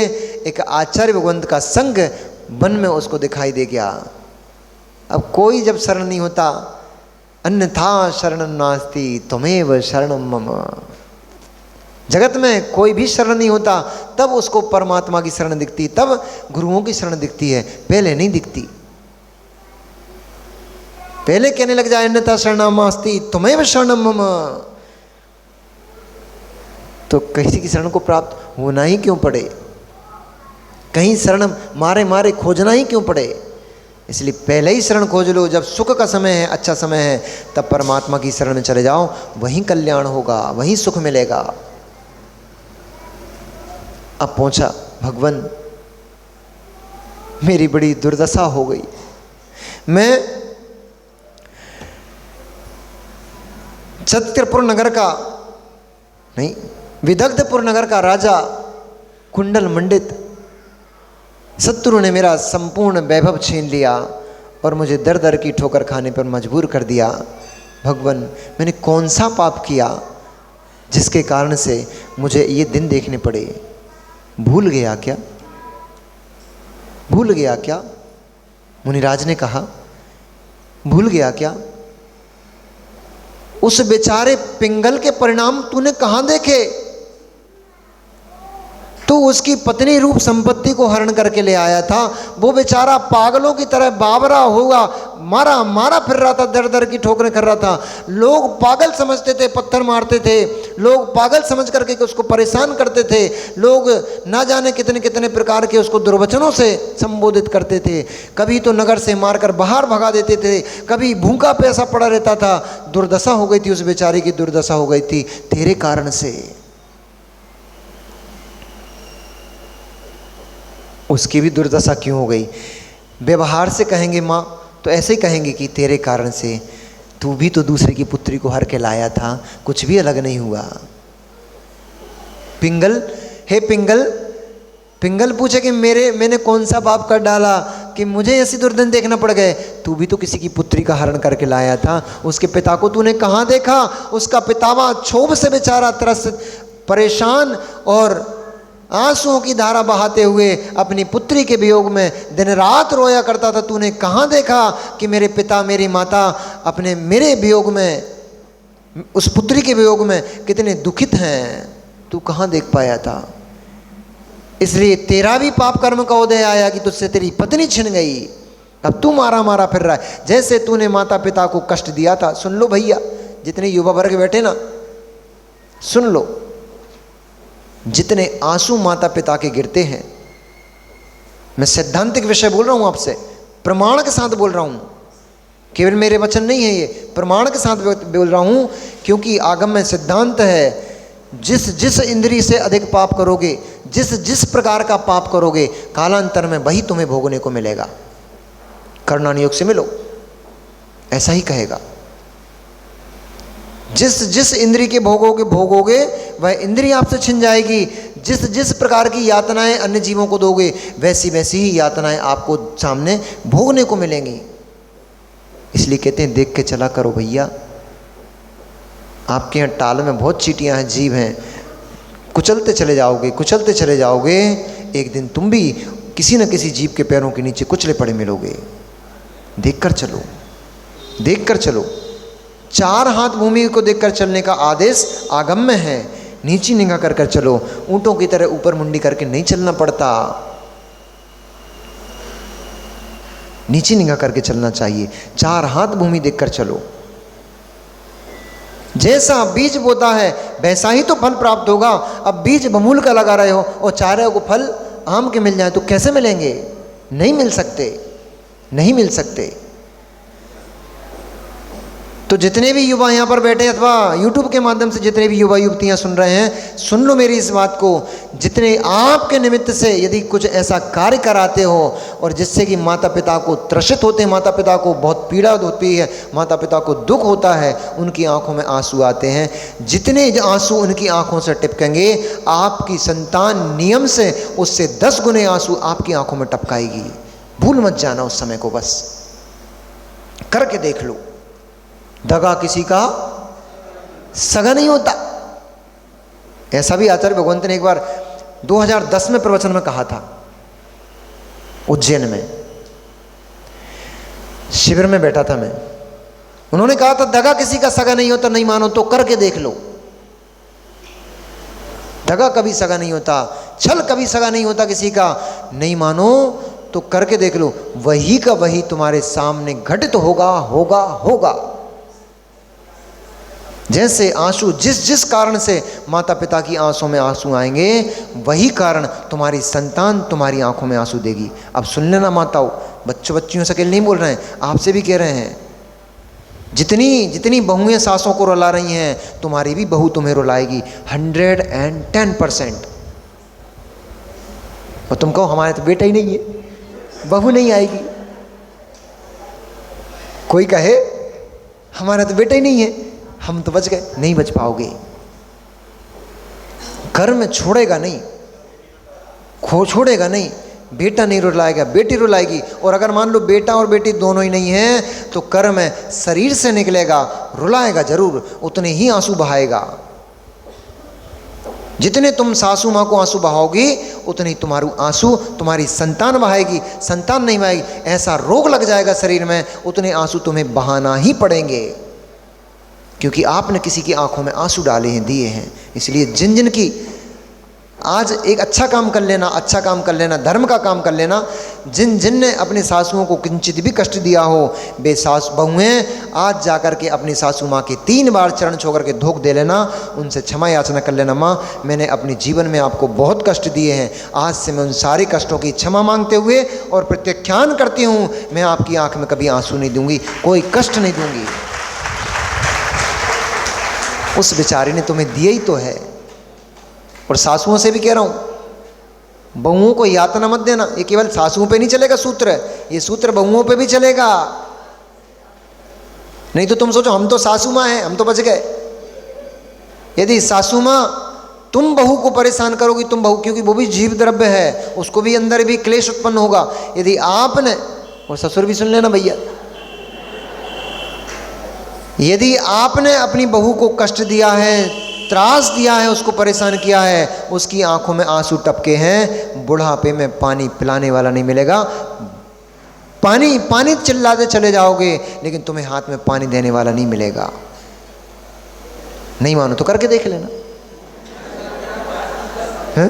एक आचार्य भगवंत का संग वन में उसको दिखाई दे गया। अब कोई जब शरण नहीं होता, अन्यथा शरणं नास्ति त्वमेव शरणं मम, जगत में कोई भी शरण नहीं होता, तब उसको परमात्मा की शरण दिखती, तब गुरुओं की शरण दिखती है, पहले नहीं दिखती। पहले कहने लग जाए अन्यथा शरणं नास्ति त्वमेव शरणं मम, तो किसी की शरण को प्राप्त होना ही क्यों पड़े, कहीं शरण मारे मारे खोजना ही क्यों पड़े। इसलिए पहले ही शरण खोज लो, जब सुख का समय है, अच्छा समय है, तब परमात्मा की शरण में चले जाओ, वहीं कल्याण होगा, वहीं सुख मिलेगा। अब पहुंचा भगवान मेरी बड़ी दुर्दशा हो गई। मैं छत्रपुर नगर का नहीं, विदग्धपुर नगर का राजा कुंडल मंडित शत्रु ने मेरा संपूर्ण वैभव छीन लिया और मुझे दर दर की ठोकर खाने पर मजबूर कर दिया। भगवान मैंने कौन सा पाप किया जिसके कारण से मुझे ये दिन देखने पड़े? भूल गया क्या? भूल गया क्या? मुनिराज ने कहा, भूल गया क्या? उस बेचारे पिंगल के परिणाम तूने कहां देखे? तू उसकी पत्नी रूप संपत्ति को हरण करके ले आया था। वो बेचारा पागलों की तरह बावरा होगा, मारा मारा फिर रहा था, दर दर की ठोकरें कर रहा था। लोग पागल समझते थे, पत्थर मारते थे, लोग पागल समझ करके उसको परेशान करते थे, लोग ना जाने कितने कितने प्रकार के उसको दुर्वचनों से संबोधित करते थे। कभी तो नगर से मारकर बाहर भगा देते थे, कभी भूखा प्यासा पड़ा रहता था। दुर्दशा हो गई थी, उस बेचारे की दुर्दशा हो गई थी तेरे कारण से। उसकी भी दुर्दशा क्यों हो गई? व्यवहार से कहेंगे माँ तो ऐसे ही कहेंगे कि तेरे कारण से, तू भी तो दूसरे की पुत्री को हर के लाया था, कुछ भी अलग नहीं हुआ। पिंगल, हे पिंगल, पिंगल पूछे कि मैंने कौन सा पाप कर डाला कि मुझे ऐसी दुर्दन देखना पड़ गए? तू भी तो किसी की पुत्री का हरण करके लाया था। उसके पिता को तूने कहाँ देखा? उसका पितावा क्षोभ से बेचारा त्रस्त, परेशान और आंसुओं की धारा बहाते हुए अपनी पुत्री के वियोग में दिन रात रोया करता था। तूने कहाँ देखा कि मेरे पिता मेरी माता अपने मेरे वियोग में, उस पुत्री के वियोग में कितने दुखित हैं? तू कहाँ देख पाया था? इसलिए तेरा भी पाप कर्म का उदय आया कि तुझसे तेरी पत्नी छिन गई। अब तू मारा मारा फिर रहा है, जैसे तूने माता पिता को कष्ट दिया था। सुन लो भैया, जितने युवा वर्ग बैठे ना, सुन लो, जितने आंसू माता पिता के गिरते हैं, मैं सैद्धांतिक विषय बोल रहा हूं आपसे, प्रमाण के साथ बोल रहा हूं, केवल मेरे वचन नहीं है ये, प्रमाण के साथ बोल रहा हूं, क्योंकि आगम में सिद्धांत है, जिस जिस इंद्रिय से अधिक पाप करोगे, जिस जिस प्रकार का पाप करोगे, कालांतर में वही तुम्हें भोगने को मिलेगा। कर्णान योग से मिलो, ऐसा ही कहेगा। जिस जिस इंद्रिय के भोगोगे वह इंद्रिय आपसे छिन जाएगी। जिस जिस प्रकार की यातनाएं अन्य जीवों को दोगे, वैसी वैसी ही यातनाएं आपको सामने भोगने को मिलेंगी। इसलिए कहते हैं देख के चला करो भैया। आपके यहाँ टाल में बहुत चींटियां हैं, जीव हैं, कुचलते चले जाओगे, कुचलते चले जाओगे, एक दिन तुम भी किसी न किसी जीव के पैरों के नीचे कुचले पड़े मिलोगे। देख कर चलो, देख कर चलो। 4 हाथ भूमि को देखकर चलने का आदेश आगम्य है। नीची निगाह कर कर चलो, ऊंटों की तरह ऊपर मुंडी करके नहीं चलना पड़ता, नीची निगाह करके चलना चाहिए। 4 हाथ भूमि देखकर चलो। जैसा बीज बोता है वैसा ही तो फल प्राप्त होगा। अब बीज बमूल का लगा रहे हो और चाह रहे हो को फल आम के मिल जाए, तो कैसे मिलेंगे? नहीं मिल सकते, नहीं मिल सकते। तो जितने भी युवा यहाँ पर बैठे अथवा YouTube के माध्यम से जितने भी युवा युवतियाँ सुन रहे हैं, सुन लो मेरी इस बात को। जितने आपके निमित्त से यदि कुछ ऐसा कार्य कराते हो और जिससे कि माता पिता को त्रसित होते हैं, माता पिता को बहुत पीड़ा होती है, माता पिता को दुख होता है, उनकी आंखों में आंसू आते हैं, जितने आंसू उनकी आंखों से टपकेंगे, आपकी संतान नियम से उससे 10 गुने आंसू आपकी आंखों में टपकाएगी। भूल मत जाना उस समय को, बस करके देख लो। दगा किसी का सगा नहीं होता। ऐसा भी आचार्य भगवंत ने एक बार 2010 में प्रवचन में कहा था। उज्जैन में शिविर में बैठा था मैं, उन्होंने कहा था दगा किसी का सगा नहीं होता, नहीं मानो तो करके देख लो। दगा कभी सगा नहीं होता, छल कभी सगा नहीं होता किसी का, नहीं मानो तो करके देख लो। वही का वही तुम्हारे सामने घटित होगा होगा होगा। जैसे आंसू जिस जिस कारण से माता पिता की आंसू में आंसू आएंगे, वही कारण तुम्हारी संतान तुम्हारी आंखों में आंसू देगी। अब सुन लेना माताओं, बच्चों बच्चियों से अकेले नहीं बोल रहे हैं, आपसे भी कह रहे हैं। जितनी जितनी बहुएं सासों को रुला रही हैं, तुम्हारी भी बहू तुम्हें रुलाएगी 110%। और तुम कहो हमारे तो बेटा ही नहीं है, बहू नहीं आएगी। कोई कहे हमारा तो बेटा ही नहीं है, हम तो बच गए, नहीं बच पाओगे। घर में छोड़ेगा नहीं, छोड़ेगा नहीं, बेटा नहीं रुलाएगा, बेटी रुलाएगी। और अगर मान लो बेटा और बेटी दोनों ही नहीं है तो कर्म में शरीर से निकलेगा, रुलाएगा जरूर, उतने ही आंसू बहाएगा। जितने तुम सासू माँ को आंसू बहाओगी उतने ही तुम्हारू आंसू तुम्हारी संतान बहाएगी। संतान नहीं बहाएगी, ऐसा रोग लग जाएगा शरीर में, उतने आंसू तुम्हें बहाना ही पड़ेंगे, क्योंकि आपने किसी की आंखों में आंसू डाले हैं, दिए हैं। इसलिए जिन जिन की आज एक अच्छा काम कर लेना, अच्छा काम कर लेना, धर्म का काम कर लेना। जिन जिन ने अपनी सासुओं को किंचित भी कष्ट दिया हो, बे सास बहुएं आज जाकर के अपनी सासू माँ के 3 बार चरण छू करके धोख दे लेना, उनसे क्षमा याचना कर लेना, माँ मैंने अपने जीवन में आपको बहुत कष्ट दिए हैं, आज से मैं उन सारे कष्टों की क्षमा मांगते हुए और प्रत्याख्यान करती हूँ, मैं आपकी आँख में कभी आंसू नहीं दूंगी, कोई कष्ट नहीं दूंगी। उस बेचारे ने तुम्हें दिए ही तो है। और सासुओं से भी कह रहा हूं, बहुओं को यातना मत देना। ये केवल सासुओं पे नहीं चलेगा सूत्र, ये सूत्र बहुओं पे भी चलेगा। नहीं तो तुम सोचो हम तो सासू माँ हैं, हम तो बच गए। यदि सासू माँ तुम बहू को परेशान करोगी, तुम बहू, क्योंकि वो भी जीव द्रव्य है, उसको भी अंदर भी क्लेश उत्पन्न होगा। यदि आपने, और ससुर भी सुन लेना भैया, यदि आपने अपनी बहू को कष्ट दिया है, त्रास दिया है, उसको परेशान किया है, उसकी आंखों में आंसू टपके हैं, बुढ़ापे में पानी पिलाने वाला नहीं मिलेगा। पानी पानी चिल्लाते चले जाओगे, लेकिन तुम्हें हाथ में पानी देने वाला नहीं मिलेगा। नहीं मानो तो करके देख लेना है?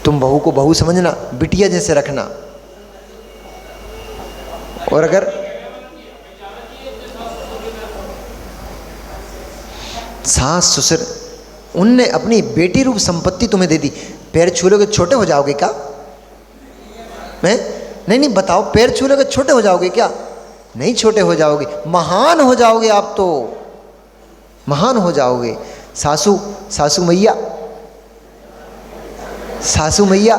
तुम बहू को बहू समझना, बिटिया जैसे रखना। और अगर सास ससुर उनने अपनी बेटी रूप संपत्ति तुम्हें दे दी, पैर छू लोगे छोटे हो जाओगे क्या? मैं नहीं बताओ, पैर छू लोगे छोटे हो जाओगे क्या? नहीं छोटे हो जाओगे, महान हो जाओगे, आप तो महान हो जाओगे। सासू मैया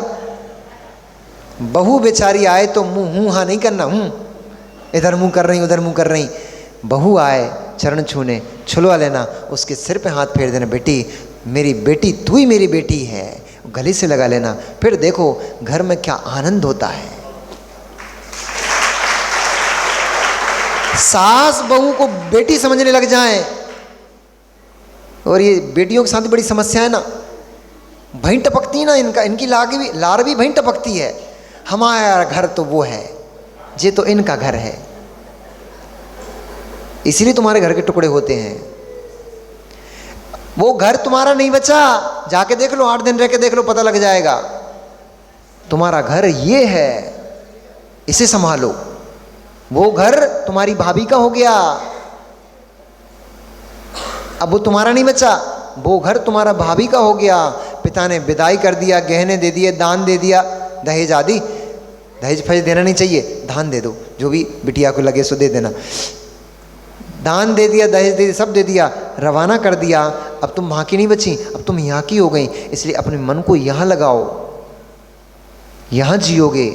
बहू बेचारी आए तो मुंह हूं हाँ नहीं करना, इधर मुंह कर रही उधर मुंह कर रही। बहू आए चरण छूने, छुलवा लेना, उसके सिर पे हाथ फेर देना, बेटी मेरी बेटी तू ही मेरी बेटी है, गले से लगा लेना। फिर देखो घर में क्या आनंद होता है। सास बहू को बेटी समझने लग जाए, और ये बेटियों के साथ बड़ी समस्या है ना, भई टपकती ना, इनकी लार भी भई टपकती है। हमारा घर तो वो है, ये तो इनका घर है, इसीलिए तुम्हारे घर के टुकड़े होते हैं। वो घर तुम्हारा नहीं बचा, जाके देख लो, 8 दिन रह के देख लो, पता लग जाएगा। तुम्हारा घर ये है, इसे संभालो। वो घर तुम्हारी भाभी का हो गया, अब वो तुम्हारा नहीं बचा, वो घर तुम्हारा भाभी का हो गया। पिता ने विदाई कर दिया, गहने दे दिए, दान दे दिया, दहेज आदि, दहेज फहेज देना नहीं चाहिए, दान दे दो, जो भी बिटिया को लगे सो दे देना। दान दे दिया, दहेज दे दिया, सब दे दिया, रवाना कर दिया। अब तुम वहाँ की नहीं बची, अब तुम यहाँ की हो गई। इसलिए अपने मन को यहाँ लगाओ, यहाँ जियोगे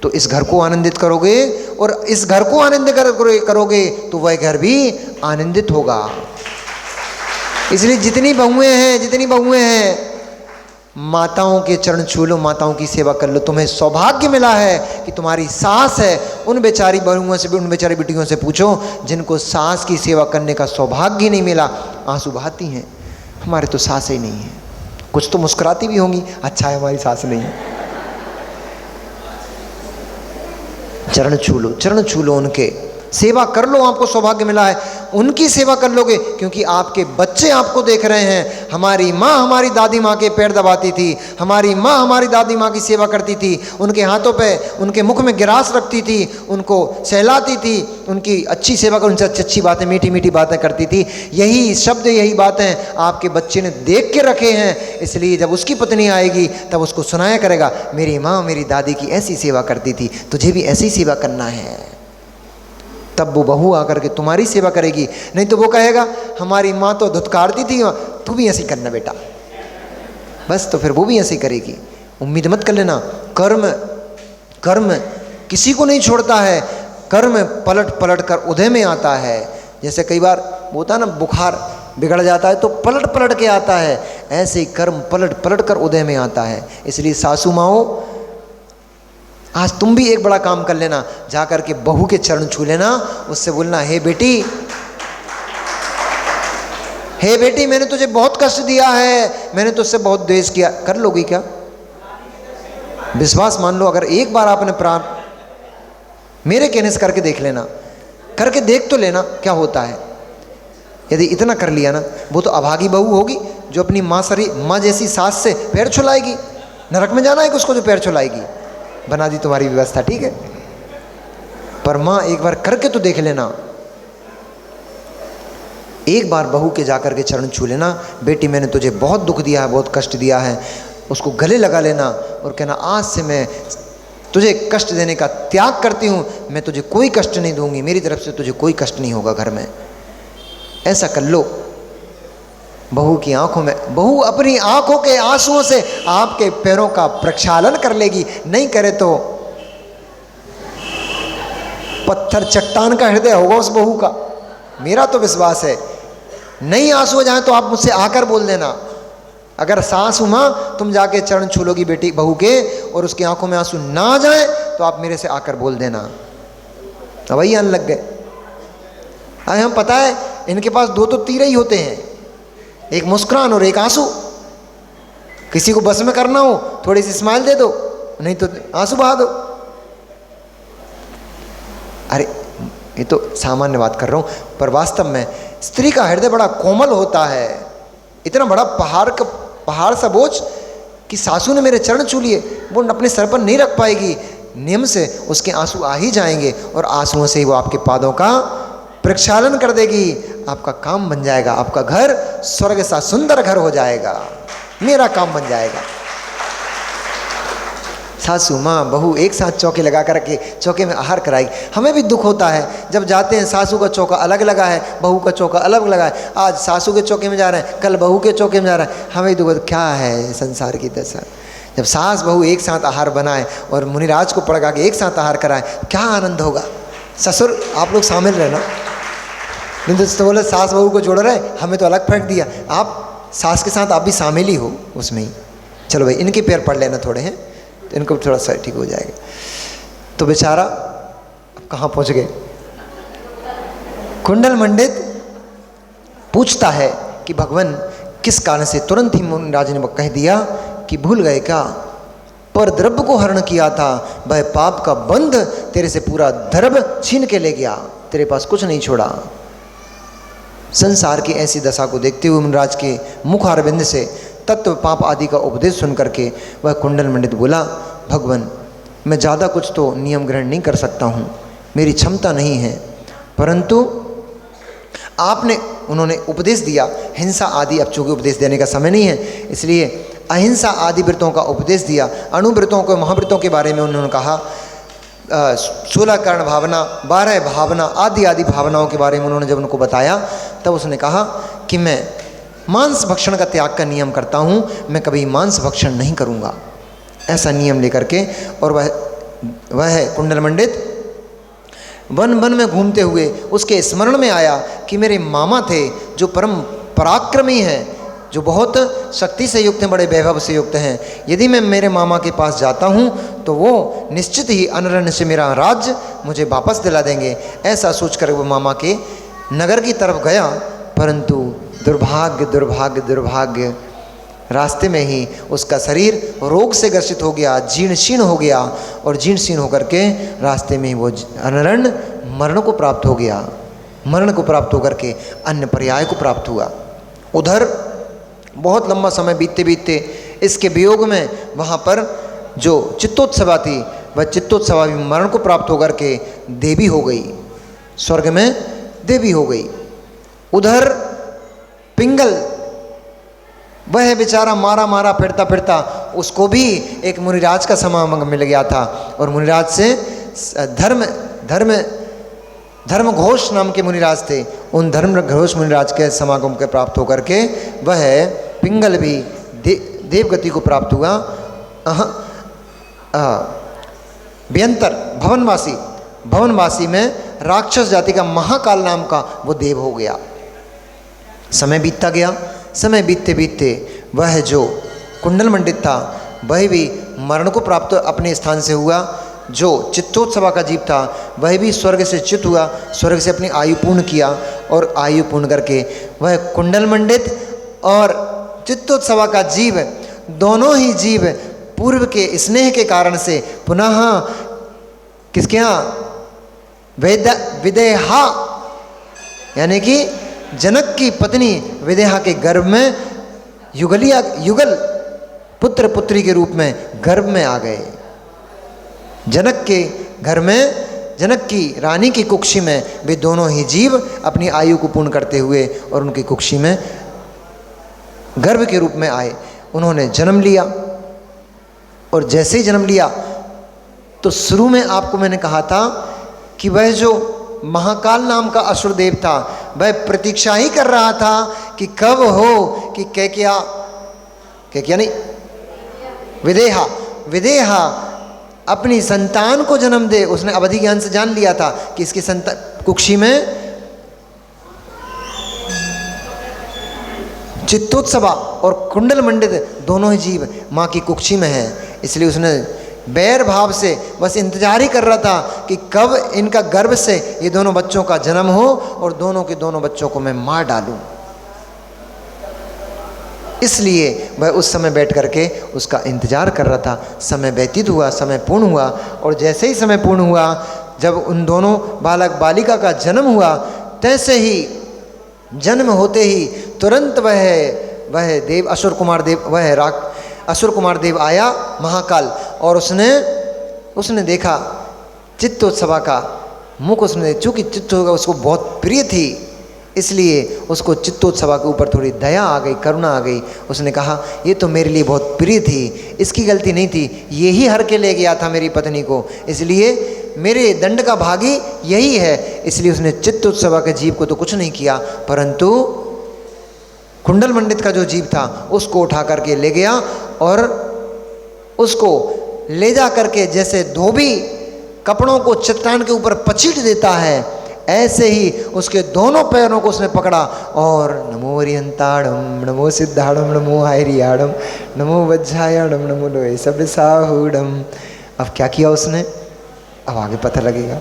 तो इस घर को आनंदित करोगे, और इस घर को आनंदित करोगे तो वह घर भी आनंदित होगा। इसलिए जितनी बहुएं हैं, माताओं के चरण छू लो, माताओं की सेवा कर लो। तुम्हें सौभाग्य मिला है कि तुम्हारी सास है। उन बेचारी बहुओं से भी, उन बेचारी बेटियों से पूछो जिनको सास की सेवा करने का सौभाग्य नहीं मिला, आंसू बहाती हैं, हमारे तो सास ही नहीं है। कुछ तो मुस्कुराती भी होंगी, अच्छा है हमारी सास नहीं है। चरण छू लो, उनके सेवा कर लो, आपको सौभाग्य मिला है। उनकी सेवा कर लोगे, क्योंकि आपके बच्चे आपको देख रहे हैं। हमारी माँ हमारी दादी माँ के पैर दबाती थी, हमारी माँ हमारी दादी माँ की सेवा करती थी, उनके हाथों पे, उनके मुख में गिरास रखती थी, उनको सहलाती थी, उनकी अच्छी सेवा कर, उनसे अच्छी बातें, मीठी मीठी बातें करती थी। यही शब्द, यही बातें आपके बच्चे ने देख के रखे हैं। इसलिए जब उसकी पत्नी आएगी तब उसको सुनाया करेगा, मेरी माँ मेरी दादी की ऐसी सेवा करती थी, तुझे भी ऐसी सेवा करना है। तब वो बहू आकर के तुम्हारी सेवा करेगी। नहीं तो वो कहेगा, हमारी माँ तो धुतकारती थी, तू भी ऐसी करना बेटा, बस तो फिर वो भी ऐसे ही करेगी। उम्मीद मत कर लेना। कर्म कर्म किसी को नहीं छोड़ता है, कर्म पलट पलट कर उदय में आता है। जैसे कई बार होता है ना, बुखार बिगड़ जाता है तो पलट पलट के आता है, ऐसे ही कर्म पलट पलट कर उदय में आता है। इसलिए सासू माओ, आज तुम भी एक बड़ा काम कर लेना, जा कर के बहू के चरण छू लेना, उससे बोलना, हे बेटी, हे बेटी, मैंने तुझे बहुत कष्ट दिया है, मैंने तुझसे बहुत द्वेष किया। कर लोगी क्या? विश्वास मान लो, अगर एक बार आपने प्राण मेरे कहने से करके देख लेना, करके देख तो लेना क्या होता है। यदि इतना कर लिया ना, वो तो अभागी बहू होगी जो अपनी माँ जैसी सास से पैर छुलाएगी। नरक में जाना है कि उसको जो पैर छुलाएगी। बना दी तुम्हारी व्यवस्था, ठीक है। पर माँ एक बार करके तो देख लेना। एक बार बहू के जाकर के चरण छू लेना, बेटी मैंने तुझे बहुत दुख दिया है, बहुत कष्ट दिया है, उसको गले लगा लेना और कहना, आज से मैं तुझे कष्ट देने का त्याग करती हूँ, मैं तुझे कोई कष्ट नहीं दूंगी, मेरी तरफ से तुझे कोई कष्ट नहीं होगा घर में। ऐसा कर लो। बहू की आंखों में, बहू अपनी आंखों के आंसुओं से आपके पैरों का प्रक्षालन कर लेगी। नहीं करे तो पत्थर चट्टान का हृदय होगा उस बहू का, मेरा तो विश्वास है। नहीं आंसू हो जाए तो आप मुझसे आकर बोल देना। अगर सासू माँ तुम जाके चरण छू लोगी बेटी बहू के और उसकी आंखों में आंसू ना आ जाए तो आप मेरे से आकर बोल देना। अब वही आने लग गए। अरे हम पता है इनके पास दो तो तीर ही होते हैं, एक मुस्कुरान और एक आंसू। किसी को बस में करना हो थोड़ी सी स्माइल दे दो, नहीं तो आंसू बहा दो। अरे ये तो सामान्य बात कर रहा हूँ, पर वास्तव में स्त्री का हृदय बड़ा कोमल होता है। इतना बड़ा पहाड़ सा बोझ कि सासू ने मेरे चरण छू लिए, वो अपने सर पर नहीं रख पाएगी। नियम से उसके आंसू आ ही जाएंगे और आंसुओं से ही वो आपके पादों का प्रक्षालन कर देगी। आपका काम बन जाएगा, आपका घर स्वर्ग सा सुंदर घर हो जाएगा, मेरा काम बन जाएगा। सासू माँ बहू एक साथ चौके लगा कर के चौके में आहार कराएगी। हमें भी दुख होता है जब जाते हैं, सासू का चौका अलग लगा है, बहू का चौका अलग लगा है। आज सासू के चौके में जा रहे हैं, कल बहू के चौके में जा रहे हैं। हमें दुख होता, क्या है संसार की दशा। जब सास बहू एक साथ आहार बनाए और मुनिराज को पड़का के एक साथ आहार कराए, क्या आनंद होगा। ससुर आप लोग शामिल रहना, नहीं तो बोले सास बहू को जोड़ रहे, हमें तो अलग फेंक दिया। आप सास के साथ आप भी शामिल ही हो उसमें ही। चलो भाई इनके पैर पड़ लेना थोड़े हैं, तो इनको थोड़ा सा ठीक हो जाएगा। तो बेचारा कहाँ पहुँच गए। कुंडल मंडित पूछता है कि भगवान किस कारण से। तुरंत ही मुनिराज ने कह दिया कि भूल गए क्या, पर द्रव्य को हरण किया था, वह पाप का बंध तेरे से पूरा द्रव्य छीन के ले गया, तेरे पास कुछ नहीं छोड़ा। संसार की ऐसी दशा को देखते हुए मुनिराज के मुख अरविंद से तत्व पाप आदि का उपदेश सुन करके वह कुंडल मंडित बोला, भगवान मैं ज़्यादा कुछ तो नियम ग्रहण नहीं कर सकता हूँ, मेरी क्षमता नहीं है, परंतु आपने उन्होंने उपदेश दिया। हिंसा आदि, अब चूँकि उपदेश देने का समय नहीं है इसलिए अहिंसा आदि व्रतों का उपदेश दिया। अणुव्रतों को, महाव्रतों के बारे में उन्होंने कहा, 16 कर्ण भावना, 12 भावना आदि आदि भावनाओं के बारे में उन्होंने जब उनको बताया, तब उसने कहा कि मैं मांस भक्षण का त्याग का नियम करता हूँ, मैं कभी मांस भक्षण नहीं करूँगा, ऐसा नियम लेकर के। और वह कुंडल मंडित वन वन में घूमते हुए उसके स्मरण में आया कि मेरे मामा थे जो परम पराक्रमी हैं, जो बहुत शक्ति से युक्त हैं, बड़े वैभव से युक्त हैं। यदि मैं मेरे मामा के पास जाता हूँ तो वो निश्चित ही अनरण्य से मेरा राज्य मुझे वापस दिला देंगे। ऐसा सोचकर वो मामा के नगर की तरफ गया, परंतु दुर्भाग्य दुर्भाग्य दुर्भाग्य, रास्ते में ही उसका शरीर रोग से ग्रसित हो गया, जीर्ण शीर्ण हो गया, और जीर्ण शीर्ण होकर के रास्ते में ही वो अनरण्य मरण को प्राप्त हो गया। मरण को प्राप्त होकर के अन्य पर्याय को प्राप्त हुआ। उधर बहुत लंबा समय बीतते बीतते इसके वियोग में वहाँ पर जो चित्तोत्सवा थी, वह चित्तोत्सवा भी मरण को प्राप्त होकर के देवी हो गई, स्वर्ग में देवी हो गई। उधर पिंगल, वह बेचारा मारा मारा फिरता फिरता, उसको भी एक मुनिराज का समागम मिल गया था, और मुनिराज से धर्म घोष नाम के मुनिराज थे। उन धर्म घोष मुनिराज के समागम के प्राप्त होकर के वह पिंगल भी देवगति को प्राप्त हुआ। व्यंतर भवनवासी में राक्षस जाति का महाकाल नाम का वो देव हो गया। समय बीतता गया। समय बीतते बीतते वह जो कुंडल मंडित था वह भी मरण को प्राप्त अपने स्थान से हुआ। जो चित्तोत्सवा का जीव था वह भी स्वर्ग से च्युत हुआ, स्वर्ग से अपनी आयु पूर्ण किया और आयु पूर्ण करके वह कुंडल मंडित और चित्तोत्सवा का जीव दोनों ही जीव पूर्व के स्नेह के कारण से पुनः किसके यहाँ विदेहा यानी कि जनक की पत्नी विदेहा के गर्भ में युगल पुत्र पुत्री के रूप में गर्भ में आ गए। जनक के घर में, जनक की रानी की कुक्षी में वे दोनों ही जीव अपनी आयु को पूर्ण करते हुए और उनकी कुक्षी में गर्भ के रूप में आए। उन्होंने जन्म लिया और जैसे ही जन्म लिया तो शुरू में आपको मैंने कहा था कि वह जो महाकाल नाम का असुर देव था वह प्रतीक्षा ही कर रहा था कि कब हो कि कैकेयी नहीं, विदेहा अपनी संतान को जन्म दे। उसने अवधि ज्ञान से जान लिया था कि इसकी संतान कुक्षी में चित्तोत्सवा और कुंडल मंडित दोनों ही जीव माँ की कुक्षी में हैं। इसलिए उसने बैर भाव से बस इंतजार ही कर रहा था कि कब इनका गर्भ से ये दोनों बच्चों का जन्म हो और दोनों के दोनों बच्चों को मैं मार डालूं। इसलिए वह उस समय बैठ करके उसका इंतजार कर रहा था। समय व्यतीत हुआ, समय पूर्ण हुआ और जैसे ही समय पूर्ण हुआ, जब उन दोनों बालक बालिका का जन्म हुआ, तैसे ही जन्म होते ही तुरंत वह देव असुर कुमार देव असुर कुमार देव आया महाकाल और उसने देखा चित्तोत्सवा का मुख। उसने चूँकि चित्तोत्सवा उसको बहुत प्रिय थी इसलिए उसको चित्तोत्सवा के ऊपर थोड़ी दया आ गई, करुणा आ गई। उसने कहा ये तो मेरे लिए बहुत प्रिय थी, इसकी गलती नहीं थी, ये ही हर के ले गया था मेरी पत्नी को, इसलिए मेरे दंड का भागी यही है। इसलिए उसने चित्तोत्सवा के जीव को तो कुछ नहीं किया, परंतु कुंडल मंडित का जो जीव था उसको उठा करके ले गया और उसको ले जा करके जैसे धोबी कपड़ों को चट्टान के ऊपर पचीट देता है, ऐसे ही उसके दोनों पैरों को उसने पकड़ा और नमो वरियंताड़म, नमो सिद्धाड़म, नमो हायरियाड़म, नमो वज्रायाड़म, नमो लोहे सब साहुड़म। अब क्या किया उसने, अब आगे पता लगेगा।